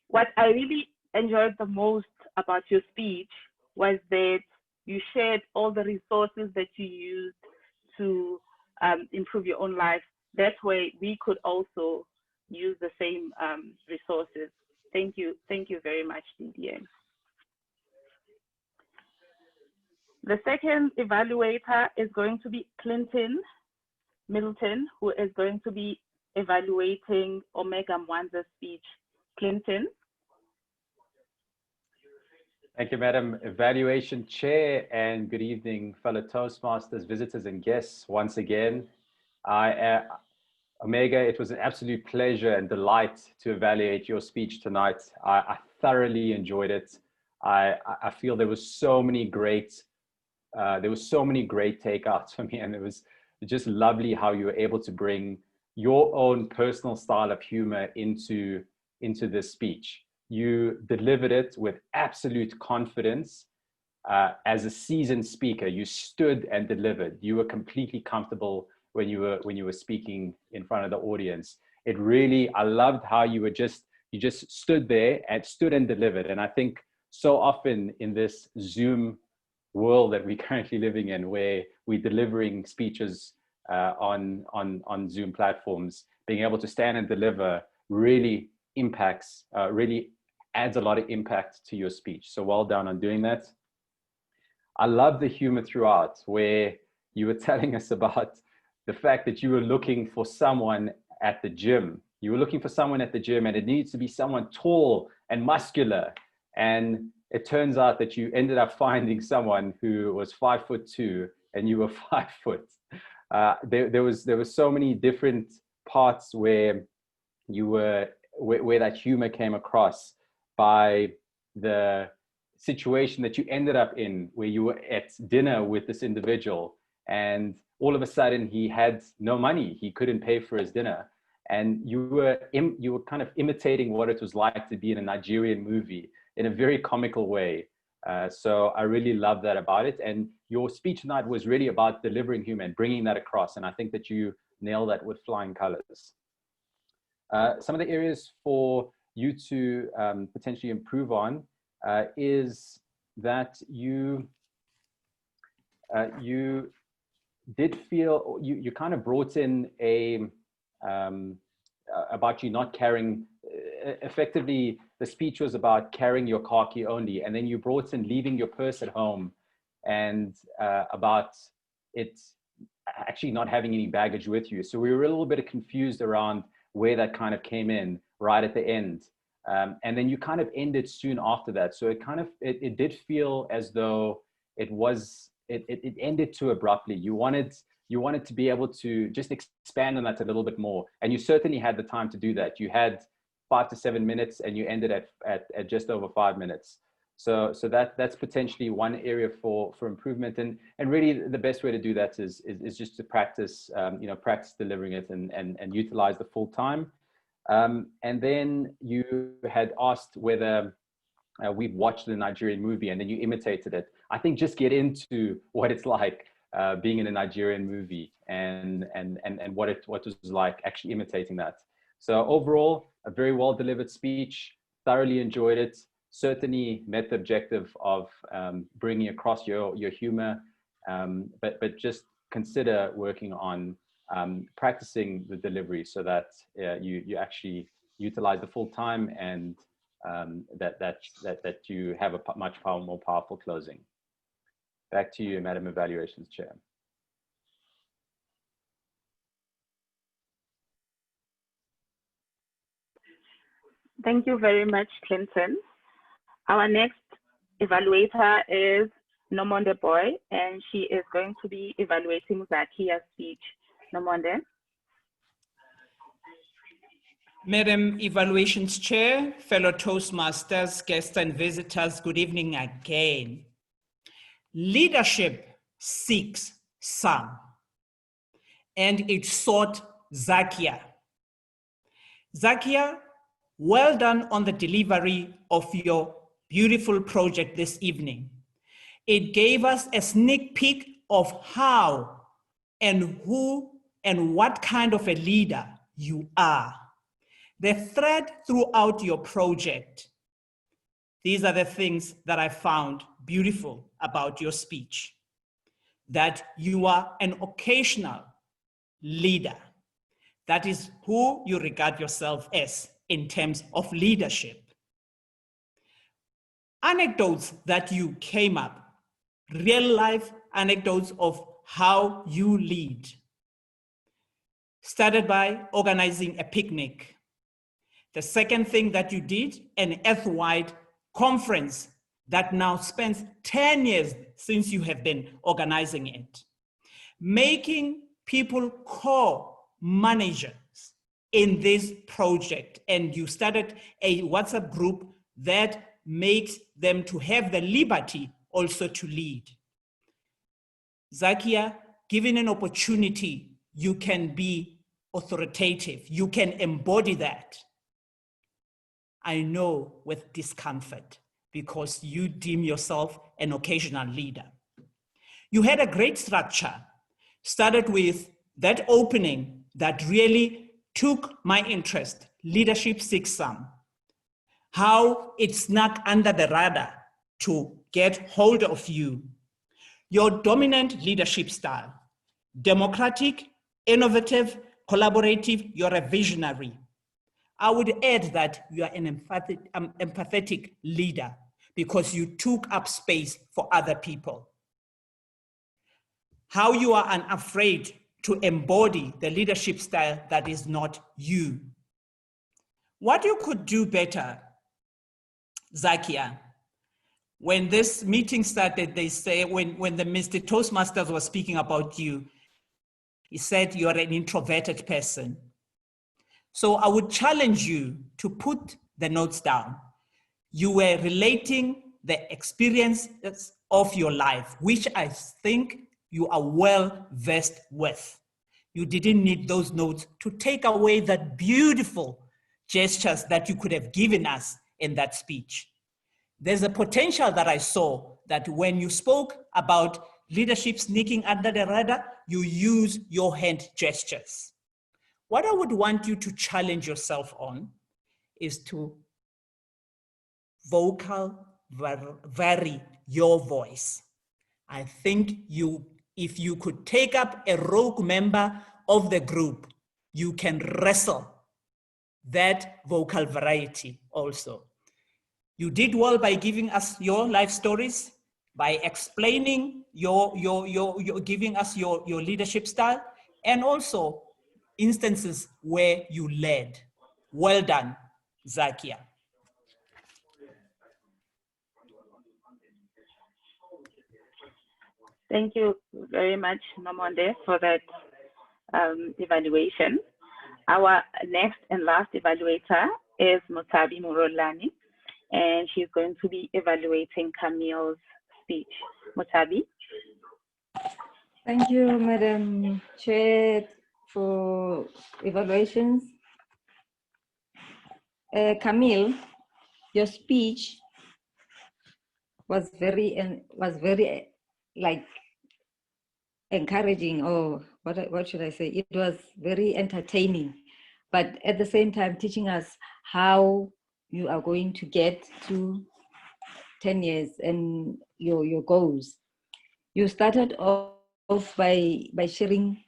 What I really enjoyed the most about your speech was that you shared all the resources that you used to improve your own life. That way we could also use the same resources. Thank you very much, Didier. The second evaluator is going to be Clinton Middleton, who is going to be evaluating Omega Mwanza's speech. Clinton. Thank you, Madam Evaluation Chair, and good evening, fellow Toastmasters, visitors, and guests. Once again, Omega, it was an absolute pleasure and delight to evaluate your speech tonight. I thoroughly enjoyed it. I feel there was so many great takeouts for me, and it was just lovely how you were able to bring your own personal style of humor into this speech. You delivered it with absolute confidence. As a seasoned speaker, you stood and delivered. You were completely comfortable when you were speaking in front of the audience. It really, I loved how you just stood there and delivered. And I think so often in this Zoom world that we're currently living in, where we're delivering speeches on Zoom platforms, being able to stand and deliver really impacts, really adds a lot of impact to your speech. So well done on doing that. I love the humor throughout, where you were telling us about the fact that you were looking for someone at the gym. You were looking for someone at the gym, and it needs to be someone tall and muscular. And it turns out that you ended up finding someone who was 5'2" and you were 5 foot. There was so many different parts where you were, where that humor came across by the situation that you ended up in, where you were at dinner with this individual and all of a sudden he had no money, he couldn't pay for his dinner, and you were kind of imitating what it was like to be in a Nigerian movie in a very comical way. So I really love that about it, and your speech tonight was really about delivering humor and bringing that across, and I think that you nailed that with flying colors. Some of the areas for you to potentially improve on is that you did feel, you kind of brought in about you not carrying, effectively the speech was about carrying your car key only, and then you brought in leaving your purse at home, and about it actually not having any baggage with you. So we were a little bit confused around where that kind of came in right at the end. And then you kind of ended soon after that. So it kind of, it did feel as though it ended too abruptly. You wanted to be able to just expand on that a little bit more. And you certainly had the time to do that. You had 5 to 7 minutes and you ended at just over 5 minutes. So that's potentially one area for improvement. And really the best way to do that is just to practice, practice delivering it and utilize the full time. And then you had asked whether we've watched the Nigerian movie, and then you imitated it. I think just get into what it's like being in a Nigerian movie and what it was like actually imitating that. So overall, a very well delivered speech. Thoroughly enjoyed it. Certainly met the objective of bringing across your humor, but just consider working on practicing the delivery so that you actually utilize the full time, and that you have a much more powerful closing. Back to you, Madam Evaluations Chair. Thank you very much, Clinton. Our next evaluator is Nomonde Boy, and she is going to be evaluating Zakia's speech. Nomonde. Madam Evaluations Chair, fellow Toastmasters, guests and visitors, good evening again. Leadership seeks some, and it sought Zakia. Zakia, well done on the delivery of your beautiful project this evening. It gave us a sneak peek of how and who and what kind of a leader you are. The thread throughout your project, these are the things that I found beautiful about your speech. That you are an occasional leader. That is who you regard yourself as in terms of leadership. Anecdotes that you came up, real life anecdotes of how you lead. Started by organizing a picnic. The second thing that you did, an earth-wide conference that now spans 10 years since you have been organizing it. Making people co-managers in this project, and you started a WhatsApp group that makes them to have the liberty also to lead. Zakia, given an opportunity, you can be authoritative. You can embody that. I know with discomfort because you deem yourself an occasional leader. You had a great structure, started with that opening that really took my interest, Leadership Six Some, how it snuck under the radar to get hold of you. Your dominant leadership style, democratic, innovative, collaborative, you're a visionary. I would add that you are an empathetic leader because you took up space for other people. How you are unafraid to embody the leadership style that is not you. What you could do better, Zakia, when this meeting started, they say, when the Mr. Toastmasters was speaking about you, he said you're an introverted person. So I would challenge you to put the notes down. You were relating the experiences of your life, which I think you are well versed with. You didn't need those notes to take away that beautiful gestures that you could have given us in that speech. There's a potential that I saw that when you spoke about leadership sneaking under the radar, you use your hand gestures. What I would want you to challenge yourself on is to vary your voice. I think if you could take up a rogue member of the group, you can wrestle that vocal variety also. You did well by giving us your life stories, by explaining giving us your leadership style, and also instances where you led. Well done, Zakia. Thank you very much, Nomonde, for that evaluation. Our next and last evaluator is Mutabi Murolani, and she's going to be evaluating Camille's speech. Mutabi. Thank you, Madam Chair, for evaluations. Camille, your speech was very like encouraging, or what should I say? It was very entertaining, but at the same time teaching us how you are going to get to 10 years and your goals. You started off by sharing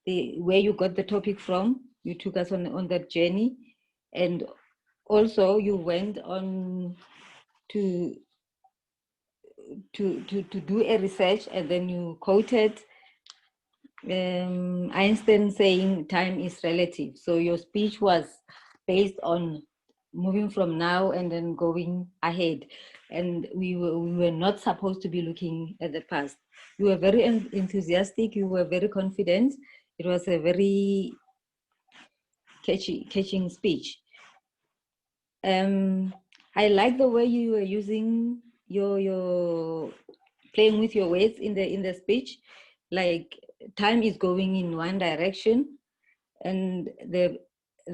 where you got the topic from. You took us on that journey, and also you went on to do a research, and then you quoted Einstein saying time is relative. So your speech was based on moving from now and then going ahead, and we were not supposed to be looking at the past. You were very enthusiastic, you were very confident. It was a very catching speech. I like the way you were using your playing with your words in the speech, like time is going in one direction, and the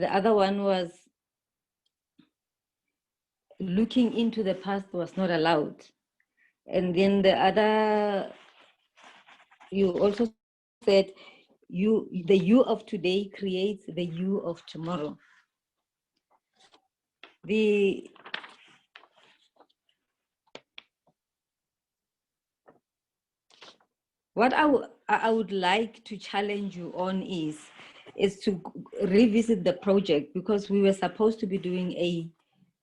other one was looking into the past was not allowed. And then the other, you also said the you of today creates the you of tomorrow. What I would like to challenge you on is to revisit the project, because we were supposed to be doing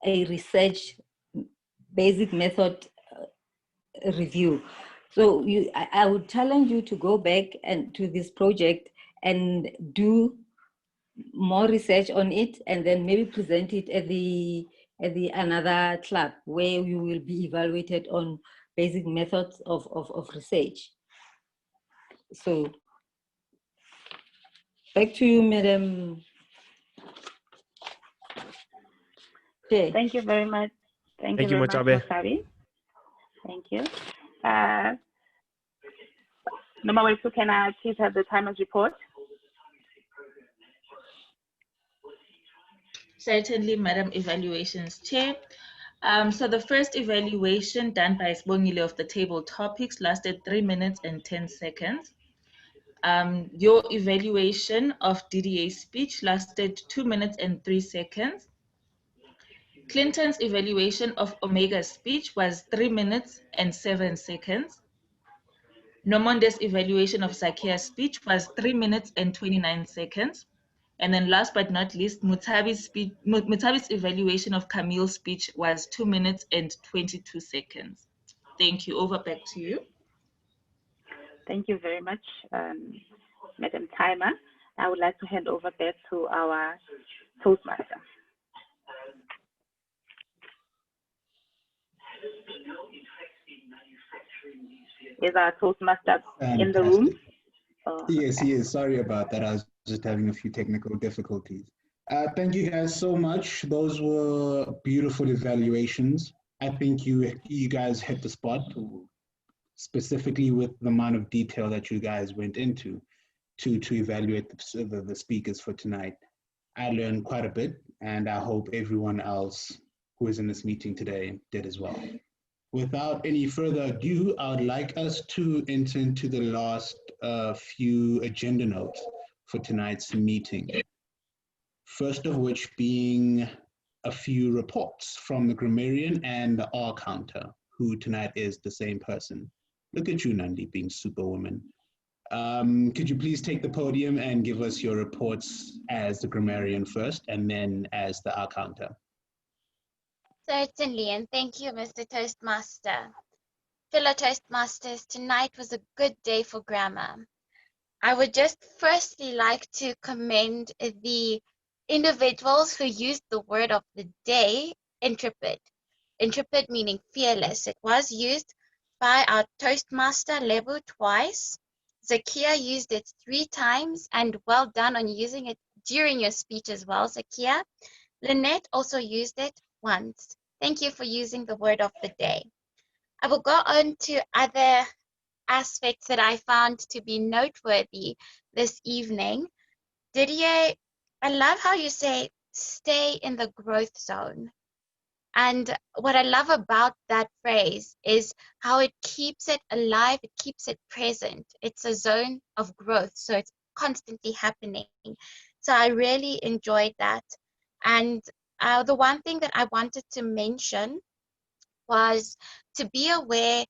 a research basic method review. So I would challenge you to go back and to this project and do more research on it, and then maybe present it at the another club where you will be evaluated on basic methods of research. So back to you, Madam Chair. Thank you very much. Thank you very much, Mutabi. Thank you. Nomawethu, can I please have the timer's report? Certainly, Madam Evaluations Chair. So the first evaluation done by Sbongile of the table topics lasted 3 minutes and 10 seconds. Your evaluation of DDA's speech lasted 2 minutes and 3 seconds. Clinton's evaluation of Omega's speech was 3 minutes and 7 seconds. Nomonde's evaluation of Zakia's speech was 3 minutes and 29 seconds. And then last but not least, Mutabi's evaluation of Camille's speech was 2 minutes and 22 seconds. Thank you. Over back to you. Thank you very much, Madam Timer. I would like to hand over that to our Toastmaster. Is our Toastmaster in the room? Yes, he is. Sorry about that. I was just having a few technical difficulties. Thank you guys so much. Those were beautiful evaluations. I think you guys hit the spot, specifically with the amount of detail that you guys went into to evaluate the speakers for tonight. I learned quite a bit, and I hope everyone else who is in this meeting today did as well. Without any further ado, I would like us to enter into the last few agenda notes for tonight's meeting. First of which being a few reports from the grammarian and the R counter, who tonight is the same person. Look at you, Nandi, being superwoman. Could you please take the podium and give us your reports as the grammarian first and then as the R counter? Certainly, and thank you, Mr. Toastmaster. Fellow Toastmasters, tonight was a good day for grammar. I would just firstly like to commend the individuals who used the word of the day, intrepid. Intrepid meaning fearless. It was used by our Toastmaster Lebu twice. Zakia used it 3 times, and well done on using it during your speech as well, Zakia. Lynette also used it once. Thank you for using the word of the day. I will go on to other aspects that I found to be noteworthy this evening. Didier, I love how you say, stay in the growth zone. And what I love about that phrase is how it keeps it alive, it keeps it present. It's a zone of growth, so it's constantly happening. So I really enjoyed that. And the one thing that I wanted to mention was to be aware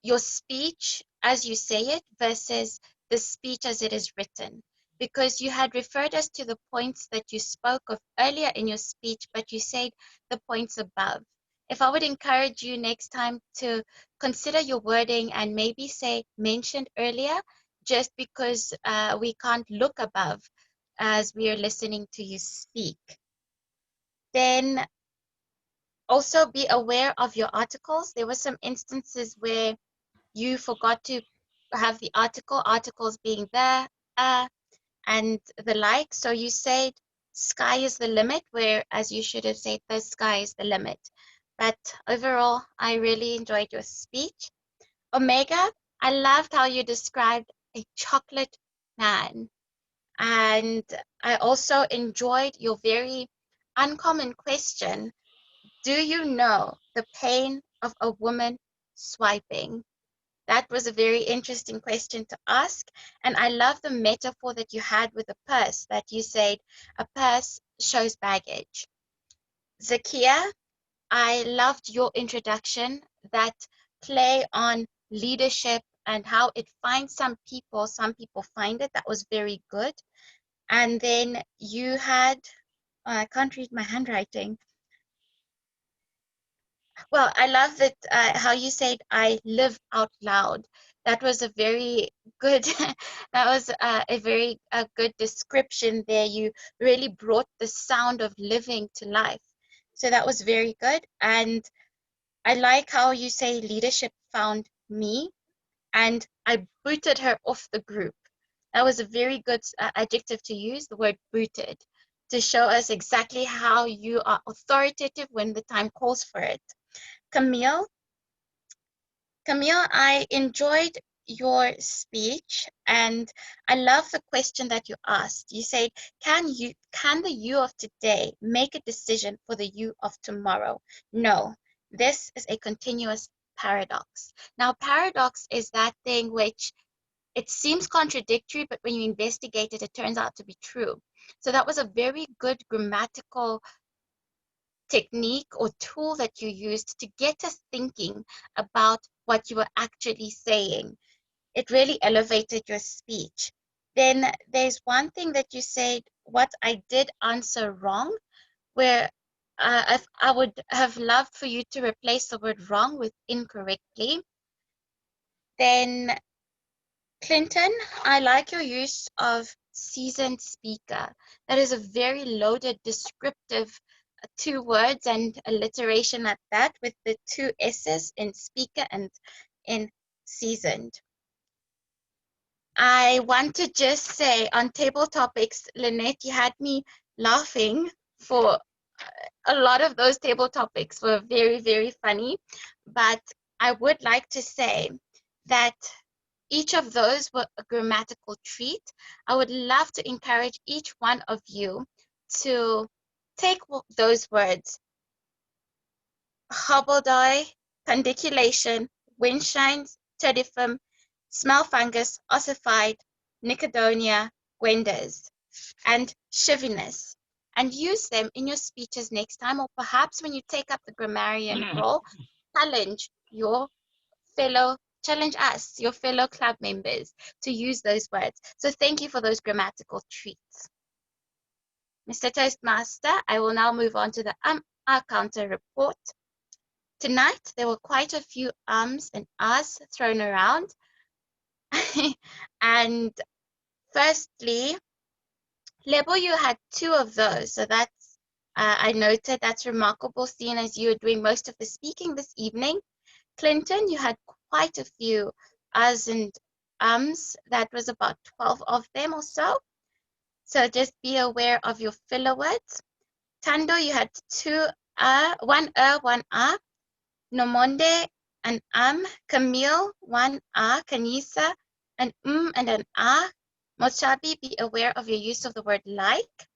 your speech as you say it versus the speech as it is written, because you had referred us to the points that you spoke of earlier in your speech, but you said the points above. If I would encourage you next time to consider your wording and maybe say mentioned earlier, just because we can't look above as we are listening to you speak. Then also be aware of your articles. There were some instances where you forgot to have the articles being there, and the like. So you said sky is the limit, whereas you should have said the sky is the limit. But overall, I really enjoyed your speech. Omega, I loved how you described a chocolate man. And I also enjoyed your very uncommon question. Do you know the pain of a woman swiping? That was a very interesting question to ask. And I love the metaphor that you had with a purse, that you said a purse shows baggage. Zakia, I loved your introduction, that play on leadership and how it finds some people find it. That was very good. And then you had, I can't read my handwriting. Well, I love that how you said I live out loud. That was a very good. That was a very good description there. You really brought the sound of living to life. So that was very good. And I like how you say leadership found me, and I booted her off the group. That was a very good adjective to use, the word booted, to show us exactly how you are authoritative when the time calls for it. Camille, I enjoyed your speech, and I love the question that you asked. You said, can the you of today make a decision for the you of tomorrow? No, this is a continuous paradox. Now, paradox is that thing which it seems contradictory, but when you investigate it, it turns out to be true. So that was a very good grammatical technique or tool that you used to get us thinking about what you were actually saying. It really elevated your speech. Then there's one thing that you said, what I did answer wrong, where I would have loved for you to replace the word wrong with incorrectly. Then Clinton, I like your use of seasoned speaker. That is a very loaded descriptive 2 words and alliteration at that, with the 2 S's in speaker and in seasoned. I want to just say on table topics, Lynette, you had me laughing for a lot of those table topics were very, very funny. But I would like to say that each of those were a grammatical treat. I would love to encourage each one of you to take those words, hobbledye, pandiculation, windshines, tedifum, smell fungus, ossified, Nicodonia, gwenders, and chivinous, and use them in your speeches next time, or perhaps when you take up the grammarian role, challenge us, your fellow club members, to use those words. So thank you for those grammatical treats. Mr. Toastmaster, I will now move on to the our counter report. Tonight, there were quite a few ums and ahs thrown around. And firstly, Lebo, you had 2 of those, so that's, I noted, that's remarkable, seeing as you were doing most of the speaking this evening. Clinton, you had quite a few ahs and ums. That was about 12 of them or so. So just be aware of your filler words. Tando, you had 2 1 1 ah. Nomonde, an Camille, 1 ah. Kanisa, an and an ah. Mochabi, be aware of your use of the word like.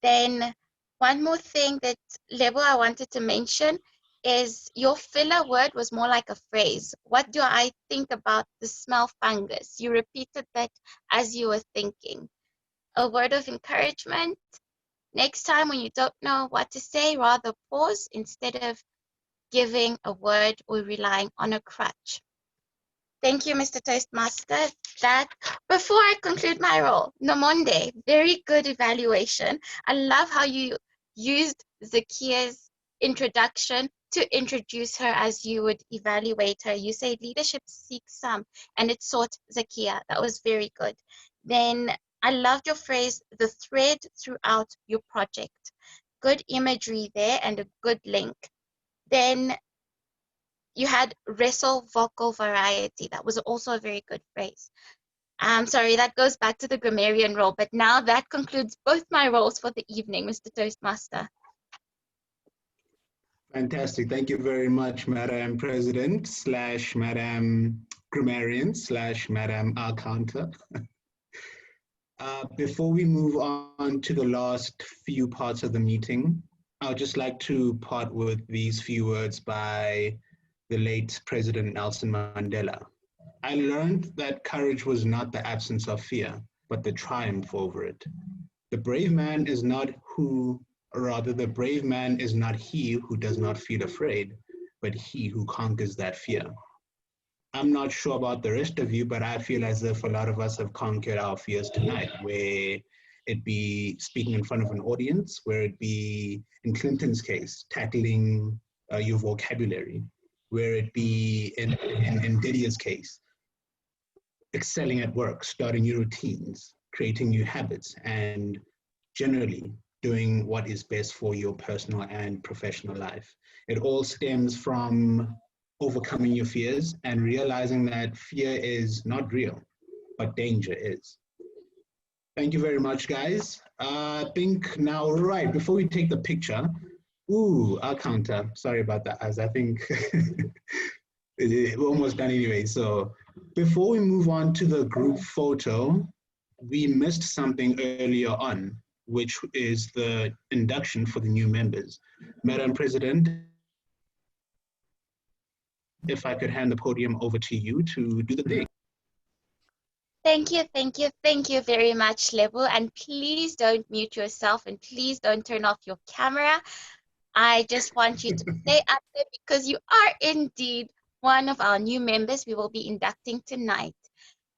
Then one more thing that, Lebo, I wanted to mention is your filler word was more like a phrase. What do I think about the smell fungus? You repeated that as you were thinking. A word of encouragement. Next time when you don't know what to say, rather pause instead of giving a word or relying on a crutch. Thank you, Mr. Toastmaster. That, before I conclude my role, Nomonde, very good evaluation. I love how you used Zakia's introduction to introduce her as you would evaluate her. You say leadership seeks some, and it sought Zakia. That was very good. Then I loved your phrase, the thread throughout your project. Good imagery there and a good link. Then you had wrestle vocal variety. That was also a very good phrase. I'm sorry, that goes back to the grammarian role, but now that concludes both my roles for the evening, Mr. Toastmaster. Fantastic. Thank you very much, Madam President / Madam Grammarian / Madam Counter. Before we move on to the last few parts of the meeting, I would just like to part with these few words by the late President Nelson Mandela. I learned that courage was not the absence of fear, but the triumph over it. The brave man is not the brave man is not he who does not feel afraid, but he who conquers that fear. I'm not sure about the rest of you, but I feel as if a lot of us have conquered our fears tonight, where it be speaking in front of an audience, where it be, in Clinton's case, tackling your vocabulary, where it be in Didier's case, excelling at work, starting new routines, creating new habits, and generally doing what is best for your personal and professional life. It all stems from overcoming your fears and realizing that fear is not real, but danger is. Thank you very much, guys. I think now, right, before we take the picture, our counter, sorry about that, as I think we're almost done anyway. So Before we move on to the group photo, we missed something earlier on, which is the induction for the new members. Madam President, if I could hand the podium over to you to do the thing. Thank you, thank you, thank you very much, Lebo. And please don't mute yourself and please don't turn off your camera. I just want you to stay up there because you are indeed one of our new members we will be inducting tonight.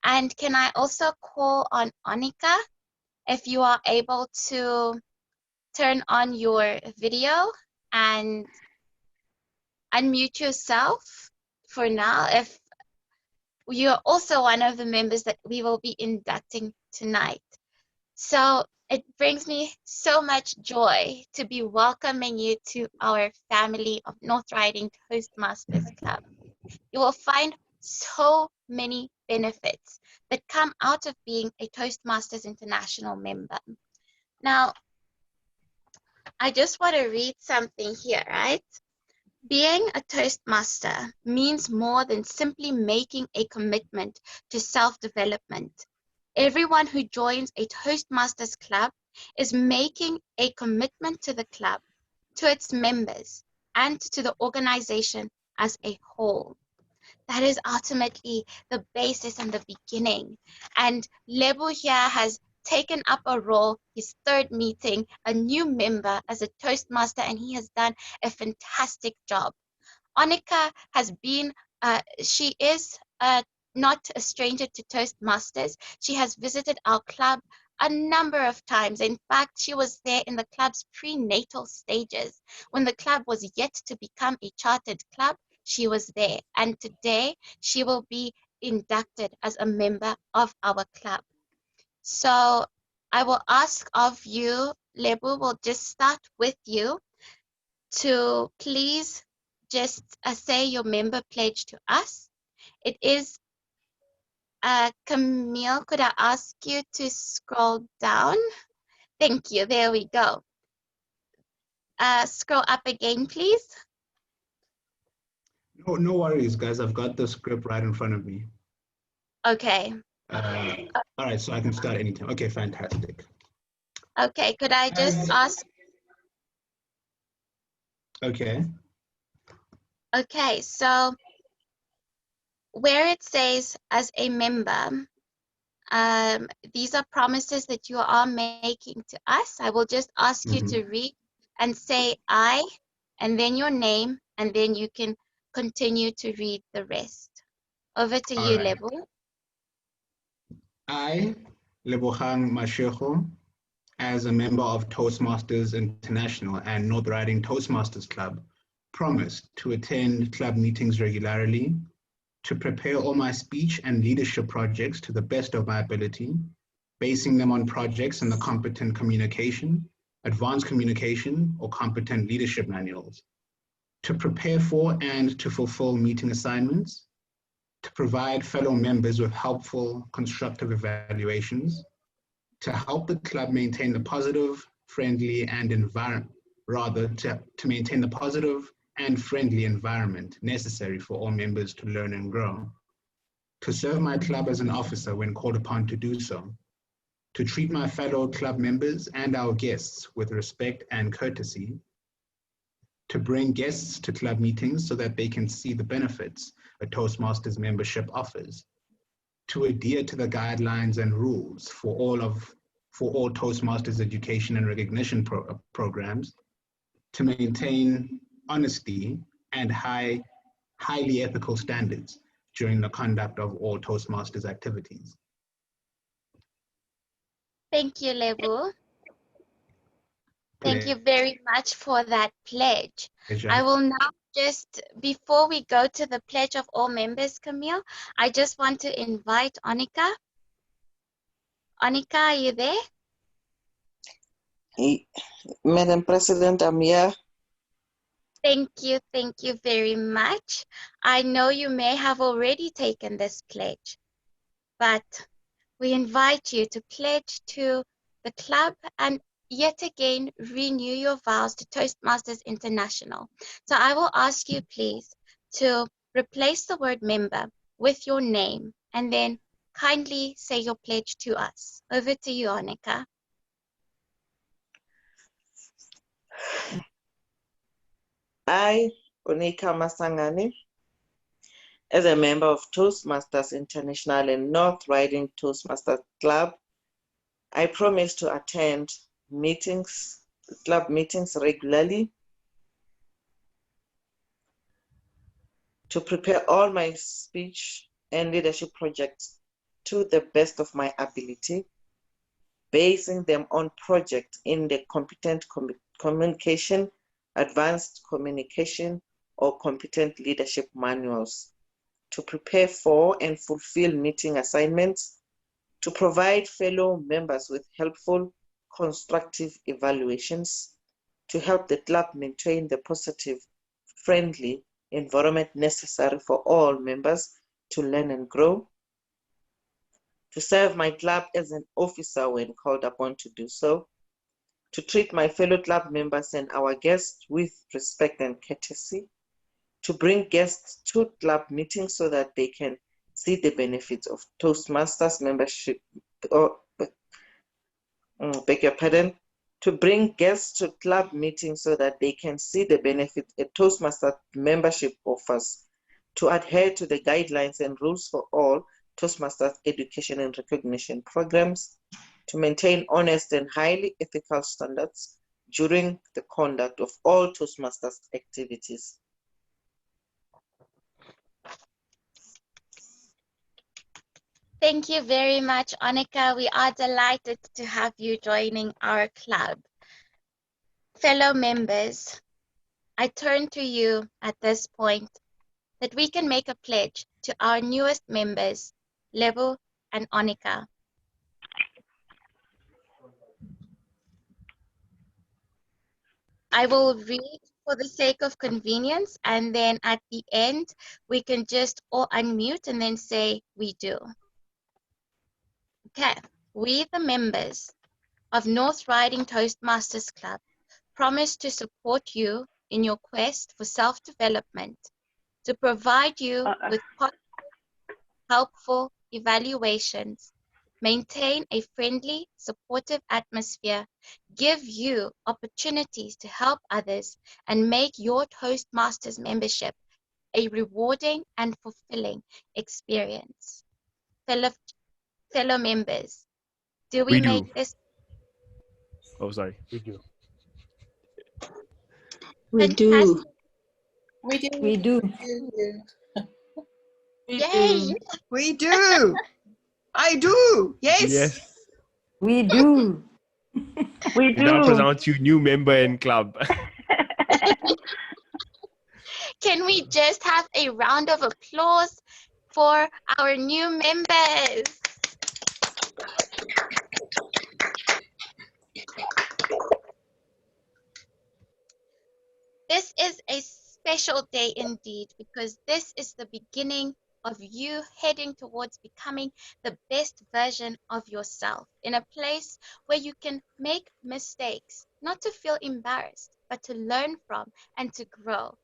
And can I also call on Onika if you are able to turn on your video and unmute yourself for now if you're also one of the members that we will be inducting tonight. So it brings me so much joy to be welcoming you to our family of Northriding Toastmasters Club. You will find so many benefits that come out of being a Toastmasters International member. Now, I just want to read something here, right? Being a Toastmaster means more than simply making a commitment to self-development. Everyone who joins a Toastmasters club is making a commitment to the club, to its members, and to the organization as a whole. That is ultimately the basis and the beginning. And Lebo here has taken up a role, his third meeting, a new member as a Toastmaster, and he has done a fantastic job. Onika has been, she is not a stranger to Toastmasters. She has visited our club a number of times. In fact, she was there in the club's prenatal stages. When the club was yet to become a chartered club, she was there. And today, she will be inducted as a member of our club. So I will ask of you, Lebo, we'll just start with you to please just say your member pledge to us. It is, Camille, could I ask you to scroll down? Thank you, there we go. Scroll up again, please. No worries, guys. I've got the script right in front of me. Okay. All right, so I can start anytime. Okay, fantastic. Okay, could I just ask? Okay. Okay, so where it says as a member, these are promises that you are making to us. I will just ask you to read and say I, and then your name, and then you can continue to read the rest. Over to you, right. Lebo. I, Lebogang Mashego, as a member of Toastmasters International and Northriding Toastmasters Club, promise to attend club meetings regularly, to prepare all my speech and leadership projects to the best of my ability, basing them on projects in the competent communication, advanced communication, or competent leadership manuals, to prepare for and to fulfill meeting assignments, to provide fellow members with helpful, constructive evaluations, to help the club maintain the positive, friendly, and to maintain the positive and friendly environment necessary for all members to learn and grow, to serve my club as an officer when called upon to do so, to treat my fellow club members and our guests with respect and courtesy, to bring guests to club meetings so that they can see the benefits a Toastmasters membership offers, to adhere to the guidelines and rules for all Toastmasters education and recognition programs, to maintain honesty and highly ethical standards during the conduct of all Toastmasters activities. Thank you, Lebo. Thank you very much for that pledge. I will now just, before we go to the pledge of all members, Camille, I just want to invite Onika. Onika, are you there? Madam President, I'm here. Thank you very much. I know you may have already taken this pledge, but we invite you to pledge to the club and yet again renew your vows to Toastmasters International. So I will ask you please to replace the word member with your name and then kindly say your pledge to us. Over to you, Annika. I, Onika Masangani, as a member of Toastmasters International and Northriding Toastmasters Club, I promise to attend meetings, club meetings regularly, to prepare all my speech and leadership projects to the best of my ability, basing them on projects in the competent communication, advanced communication, or competent leadership manuals, to prepare for and fulfill meeting assignments, to provide fellow members with helpful, constructive evaluations, to help the club maintain the positive, friendly environment necessary for all members to learn and grow, to serve my club as an officer when called upon to do so, to treat my fellow club members and our guests with respect and courtesy, to bring guests to club meetings so that they can see the benefits of Toastmasters membership, beg your pardon, to bring guests to club meetings so that they can see the benefits a Toastmaster membership offers, to adhere to the guidelines and rules for all Toastmasters education and recognition programs, to maintain honest and highly ethical standards during the conduct of all Toastmasters activities. Thank you very much, Annika. We are delighted to have you joining our club. Fellow members, I turn to you at this point that we can make a pledge to our newest members, Lebo and Annika. I will read for the sake of convenience, and then at the end, we can just all unmute and then say, we do. Okay, we the members of Northriding Toastmasters Club promise to support you in your quest for self-development, to provide you with positive, helpful evaluations, maintain a friendly, supportive atmosphere, give you opportunities to help others, and make your Toastmasters membership a rewarding and fulfilling experience. Fellow members, do we make this? Oh, sorry. We do. We do. We do. We do. Yay! We do. I do. Yes. Yes. We do. We We now do. present you new member in club. Can we just have a round of applause for our new members? This is a special day indeed, because this is the beginning of you heading towards becoming the best version of yourself in a place where you can make mistakes, not to feel embarrassed, but to learn from and to grow.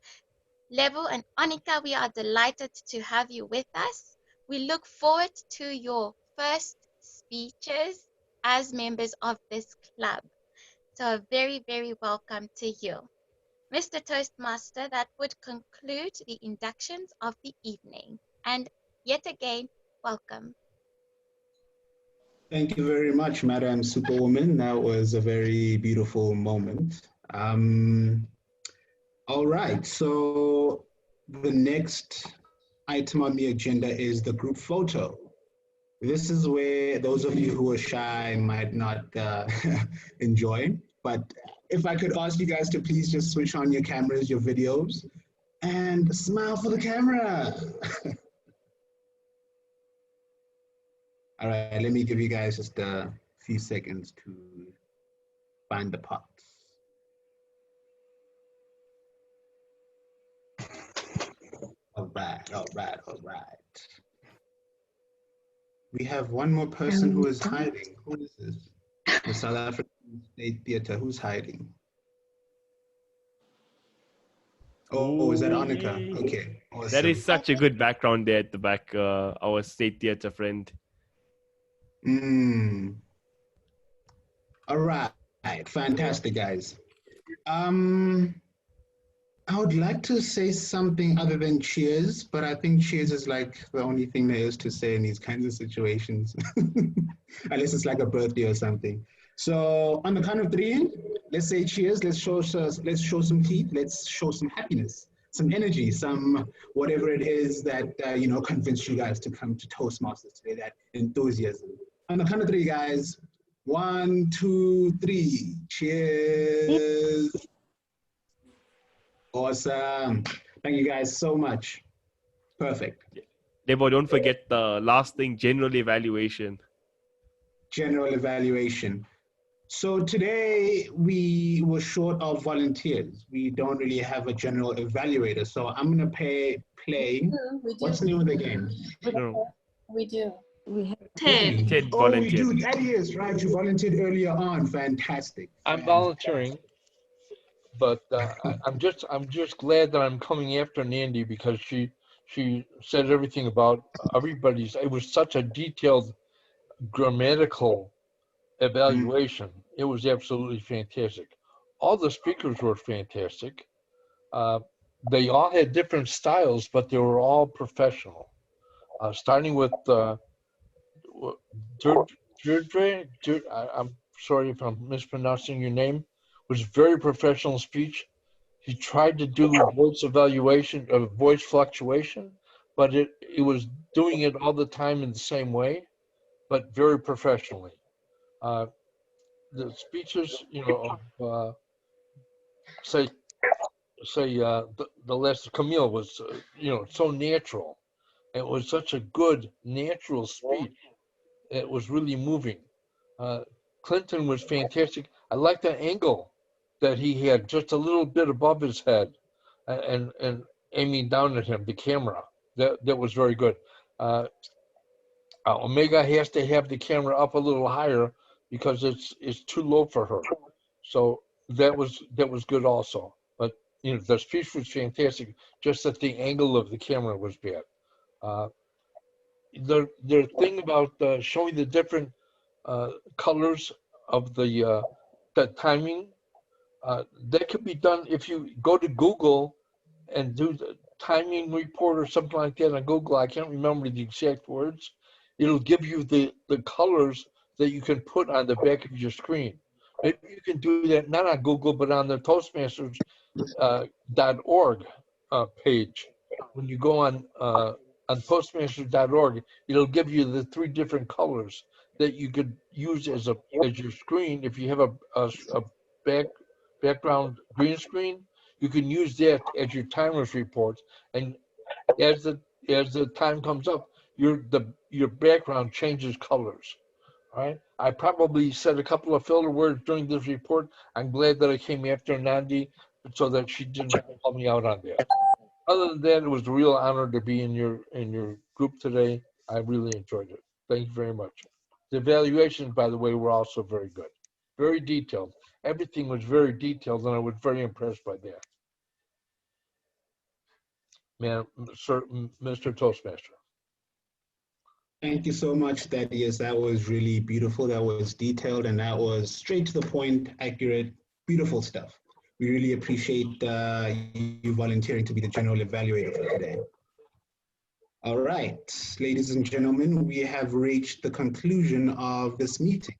Lebo and Annika, we are delighted to have you with us. We look forward to your first speeches as members of this club. So a very, very welcome to you. Mr. Toastmaster, that would conclude the inductions of the evening. And yet again, welcome. Thank you very much, Madam Superwoman. That was a very beautiful moment. All right, so the next item on the agenda is the group photo. This is where those of you who are shy might not enjoy, but if I could ask you guys to please just switch on your cameras, your videos, and smile for the camera. All right, let me give you guys just a few seconds to find the parts. All right, all right, all right. We have one more person who is hiding. Who is this? The South African State Theatre. Who's hiding? Oh, is that Oh, Annika? yay. Okay, That is awesome. such a good background there at the back. Our state theater friend. All right, fantastic, guys. Um, I would like to say something other than cheers, but I think cheers is like the only thing there is to say in these kinds of situations, unless it's like a birthday or something. So on the count of three, let's say cheers. Let's show some teeth. Let's show some happiness, some energy, some whatever it is that convinced you guys to come to Toastmasters today. That enthusiasm. On the count of three, guys. 1, 2, 3. Cheers. Awesome. Thank you guys so much. Perfect. Debo, don't forget the last thing, general evaluation. General evaluation. So today we were short of volunteers. We don't really have a general evaluator. So I'm going to play. We do. What's the name of the game? We do. We have Ted Oh, we volunteered. do. That is right. You volunteered earlier on. Fantastic. I'm volunteering, but I'm just glad that I'm coming after Nandy because she said everything about everybody's. It was such a detailed grammatical evaluation. It was absolutely fantastic. All the speakers were fantastic. They all had different styles, but they were all professional. Starting with Deirdre, I'm sorry if I'm mispronouncing your name, was very professional speech. He tried to do voice evaluation of voice fluctuation, but it was doing it all the time in the same way, but very professionally. The speeches, say the last Camille was, so natural. It was such a good natural speech. It was really moving. Clinton was fantastic. I like the angle that he had just a little bit above his head and aiming down at him, the camera. That was very good. Omega has to have the camera up a little higher because it's too low for her. So that was good also. But the speech was fantastic, just that the angle of the camera was bad. The thing about showing the different colors of the timing, that could be done if you go to Google and do the timing report or something like that on Google. I can't remember the exact words. It'll give you the colors that you can put on the back of your screen. Maybe you can do that not on Google, but on the Toastmasters.org page. When you go on Toastmasters.org, it'll give you the 3 different colors that you could use as your screen. If you have a background green screen, you can use that as your timers report, and as the time comes up, your background changes colors. All right. I probably said a couple of filler words during this report. I'm glad that I came after Nandi so that she didn't call me out on that. Other than that, it was a real honor to be in your group today. I really enjoyed it. Thank you very much. The evaluations, by the way, were also very good, very detailed. Everything was very detailed, and I was very impressed by that. Man, sir, Mr. Toastmaster. Thank you so much, Thaddeus. That was really beautiful. That was detailed, and that was straight to the point, accurate, beautiful stuff. We really appreciate you volunteering to be the general evaluator for today. All right, ladies and gentlemen, we have reached the conclusion of this meeting.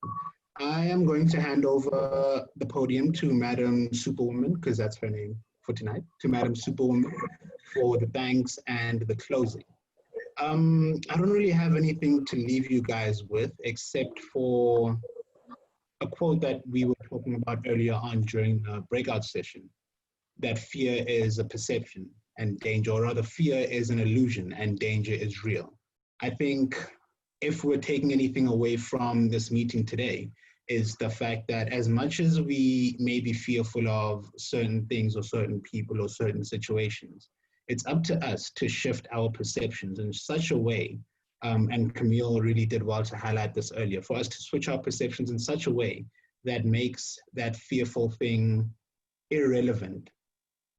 I am going to hand over the podium to Madam Superwoman, because that's her name for tonight, to Madam Superwoman for the thanks and the closing. I don't really have anything to leave you guys with except for a quote that we were talking about earlier on during the breakout session, that fear is a perception and danger, or rather fear is an illusion and danger is real. I think if we're taking anything away from this meeting today, is the fact that as much as we may be fearful of certain things or certain people or certain situations, it's up to us to shift our perceptions in such a way, and Camille really did well to highlight this earlier, for us to switch our perceptions in such a way that makes that fearful thing irrelevant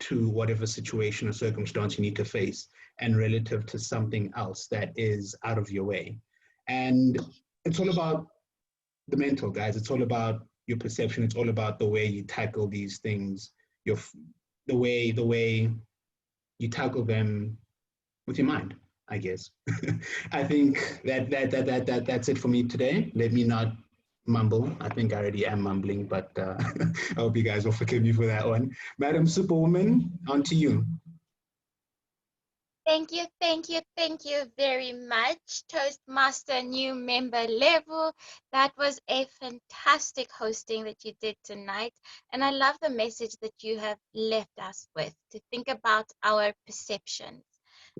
to whatever situation or circumstance you need to face, and relative to something else that is out of your way. And it's all about the mental, guys. It's all about your perception. It's all about the way you tackle these things, the way you tackle them with your mind, I guess. I think that's it for me today. Let me not mumble. I think I already am mumbling, but I hope you guys will forgive me for that one. Madam Superwoman, on to you. Thank you, thank you, thank you very much, Toastmaster new member level. That was a fantastic hosting that you did tonight. And I love the message that you have left us with, to think about our perceptions.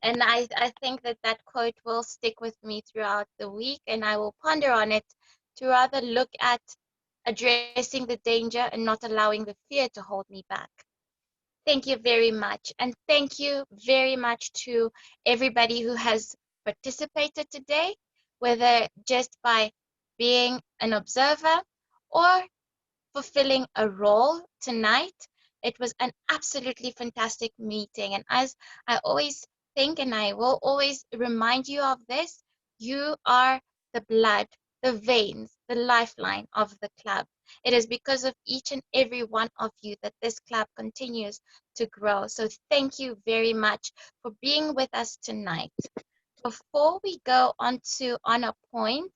And I think that that quote will stick with me throughout the week, and I will ponder on it to rather look at addressing the danger and not allowing the fear to hold me back. Thank you very much. And thank you very much to everybody who has participated today, whether just by being an observer or fulfilling a role tonight. It was an absolutely fantastic meeting. And as I always think, and I will always remind you of this, you are the blood, the veins, the lifeline of the club. It is because of each and every one of you that this club continues to grow. So thank you very much for being with us tonight. Before we go on to Honor Point,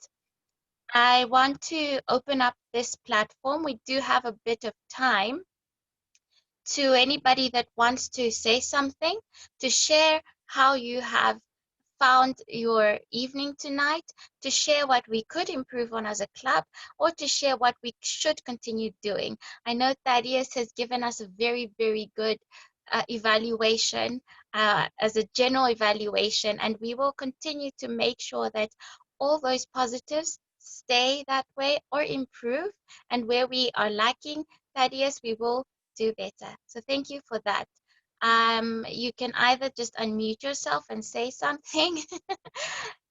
I want to open up this platform. We do have a bit of time to anybody that wants to say something, to share how you have found your evening tonight, to share what we could improve on as a club, or to share what we should continue doing. I know Thaddeus has given us a very, very good evaluation as a general evaluation, and we will continue to make sure that all those positives stay that way or improve, and where we are lacking, Thaddeus, we will do better. So thank you for that. You can either just unmute yourself and say something.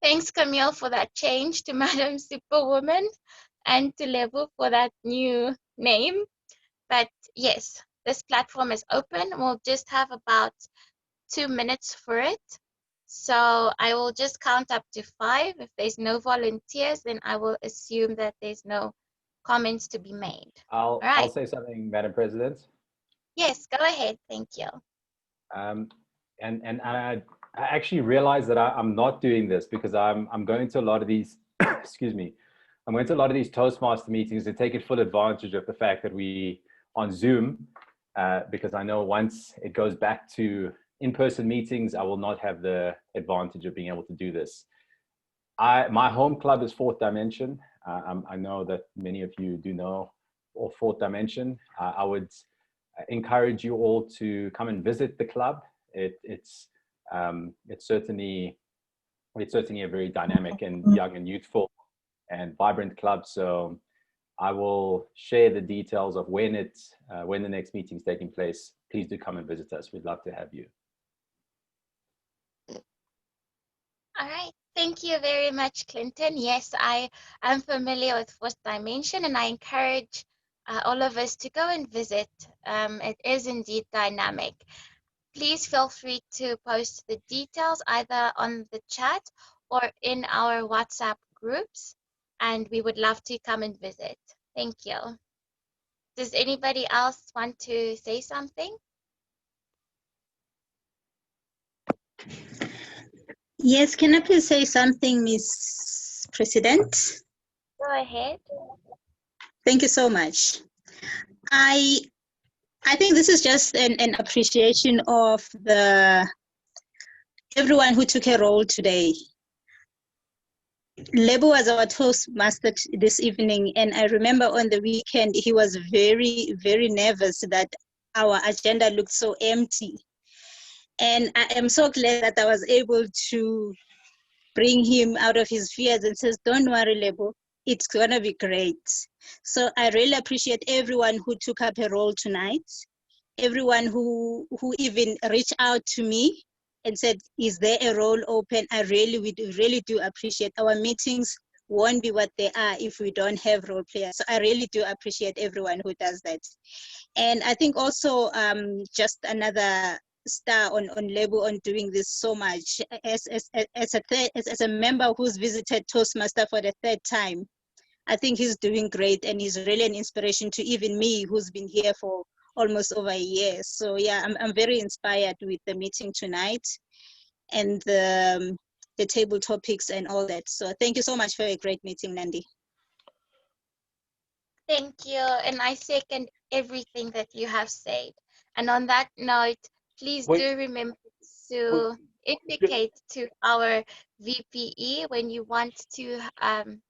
Thanks, Camille, for that change to Madam Superwoman, and to Level for that new name. But yes, this platform is open. We'll just have about 2 minutes for it. So I will just count up to 5. If there's no volunteers, then I will assume that there's no comments to be made. I'll say something, Madam President. Yes, go ahead. Thank you. And I actually realized that I'm not doing this because I'm going to a lot of these, excuse me, I'm going to a lot of these Toastmaster meetings and taking full advantage of the fact that we on Zoom, because I know once it goes back to in-person meetings, I will not have the advantage of being able to do this. My home club is Fourth Dimension. I know that many of you do know of Fourth Dimension. I would encourage you all to come and visit the club. It's certainly a very dynamic and young and youthful and vibrant club. So I will share the details of when the next meeting is taking place. Please do come and visit us. We'd love to have you. All right. Thank you very much, Clinton. Yes, I am familiar with Fourth Dimension, and I encourage all of us to go and visit. It is indeed dynamic. Please feel free to post the details either on the chat or in our WhatsApp groups, and we would love to come and visit. Thank you. Does anybody else want to say something? Yes, can I please say something, Ms. President? Go ahead. Thank you so much. I think this is just an appreciation of everyone who took a role today. Lebo was our Toastmaster this evening, and I remember on the weekend he was very, very nervous that our agenda looked so empty. And I am so glad that I was able to bring him out of his fears and says, don't worry, Lebo, it's gonna be great. So I really appreciate everyone who took up a role tonight, everyone who even reached out to me and said, is there a role open? We really do appreciate. Our meetings won't be what they are if we don't have role players. So I really do appreciate everyone who does that. And I think also just another star on Lebu on doing this so much as a member who's visited Toastmaster for the third time. I think he's doing great, and he's really an inspiration to even me, who's been here for almost over a year. So yeah, I'm very inspired with the meeting tonight and the table topics and all that. So thank you so much for a great meeting, Nandi. Thank you. And I second everything that you have said. And on that note, please do remember to indicate to our VPE when you want to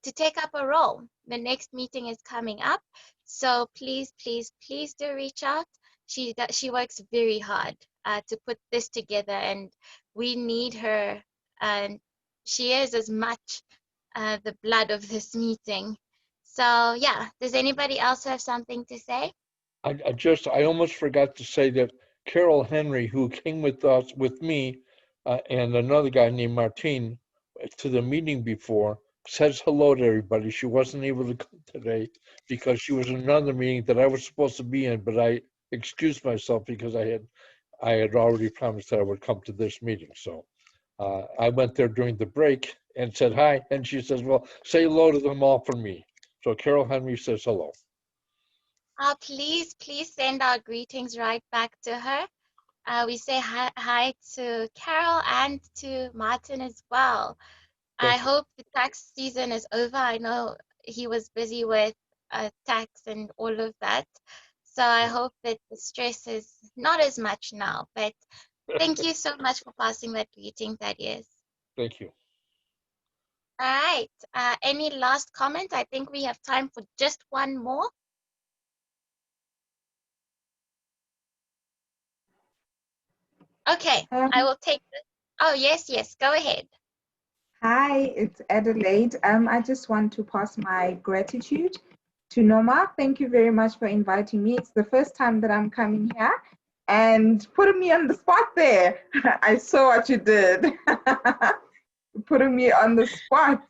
take up a role. The next meeting is coming up. So please, please, please do reach out. She works very hard to put this together, and we need her. And she is as much the blood of this meeting. So yeah, does anybody else have something to say? I almost forgot to say that Carol Henry, who came with me, and another guy named Martine to the meeting before, says hello to everybody. She wasn't able to come today because she was in another meeting that I was supposed to be in, but I excused myself because I had already promised that I would come to this meeting. So I went there during the break and said hi, and she says, well, say hello to them all for me. So Carol Henry says hello. Please, please send our greetings right back to her. We say hi to Carol and to Martin as well. I hope the tax season is over. I know he was busy with tax and all of that. So I hope that the stress is not as much now. But thank you so much for passing that greeting, Thaddeus. Thank you. All right. Any last comment? I think we have time for just one more. Okay, I will take this. Oh, yes, go ahead. Hi, it's Adelaide. I just want to pass my gratitude to Norma. Thank you very much for inviting me. It's the first time that I'm coming here and putting me on the spot there. I saw what you did. Putting me on the spot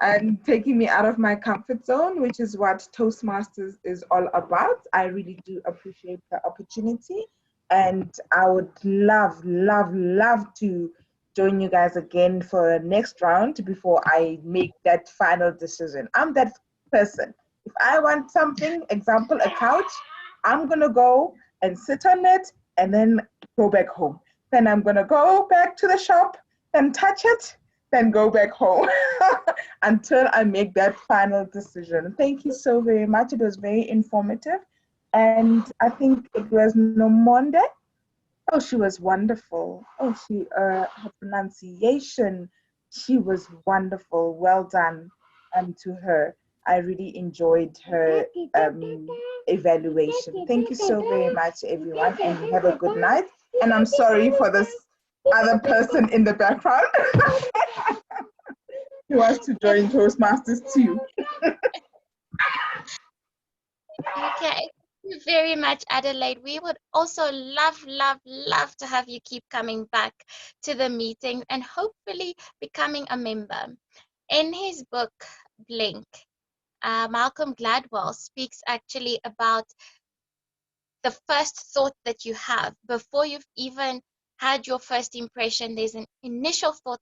and taking me out of my comfort zone, which is what Toastmasters is all about. I really do appreciate the opportunity, and I would love to join you guys again for the next round before I make that final decision. I'm that person. If I want something, example, a couch, I'm gonna go and sit on it and then go back home. Then I'm gonna go back to the shop and touch it, then go back home until I make that final decision. Thank you so very much. It was very informative. And I think it was Nomonde. Oh, she was wonderful. Oh, her pronunciation, she was wonderful. Well done to her. I really enjoyed her evaluation. Thank you so very much, everyone, and have a good night. And I'm sorry for this other person in the background who wants to join Toastmasters too. Okay. Thank you very much, Adelaide. We would also love to have you keep coming back to the meeting and hopefully becoming a member. In his book, Blink, Malcolm Gladwell speaks actually about the first thought that you have before you've even had your first impression. There's an initial thought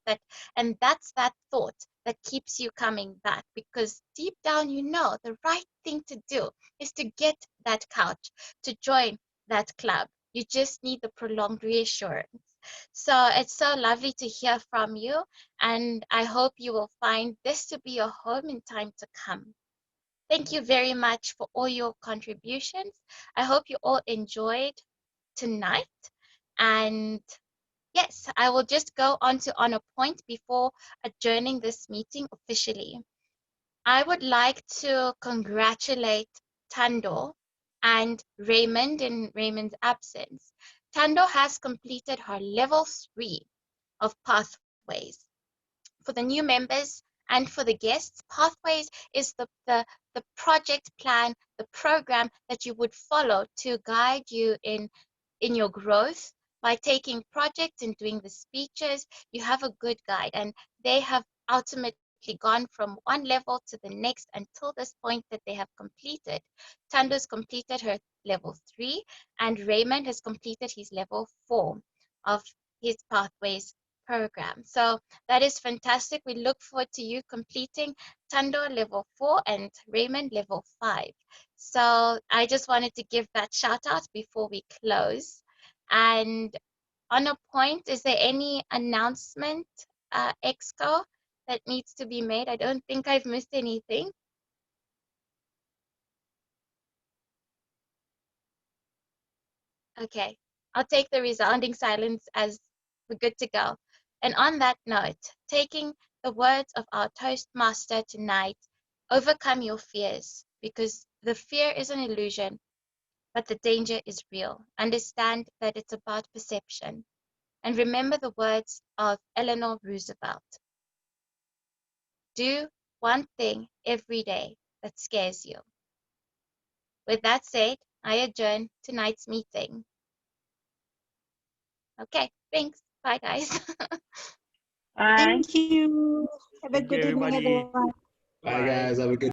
and that's that thought that keeps you coming back, because deep down you know the right thing to do is to get that couch, to join that club. You just need the prolonged reassurance. So it's so lovely to hear from you, and I hope you will find this to be your home in time to come. Thank you very much for all your contributions. I hope you all enjoyed tonight. And yes, I will just go on a point before adjourning this meeting officially. I would like to congratulate Tando and Raymond in Raymond's absence. Tando has completed her level 3 of Pathways. For the new members and for the guests, Pathways is the project plan, the program that you would follow to guide you in your growth. By taking projects and doing the speeches, you have a good guide, and they have ultimately actually gone from one level to the next until this point that they have completed. Tando's completed her level 3, and Raymond has completed his level 4 of his Pathways program. So that is fantastic. We look forward to you completing Tando level 4 and Raymond level 5. So I just wanted to give that shout out before we close. And on a point, is there any announcement, Exco, that needs to be made? I don't think I've missed anything. Okay, I'll take the resounding silence as we're good to go. And on that note, taking the words of our Toastmaster tonight, overcome your fears, because the fear is an illusion, but the danger is real. Understand that it's about perception. And remember the words of Eleanor Roosevelt. Do one thing every day that scares you. With that said, I adjourn tonight's meeting. Okay, thanks. Bye, guys. Bye. Thank you. Have a Thank you, good evening, everybody. everyone. Bye, guys. Have a good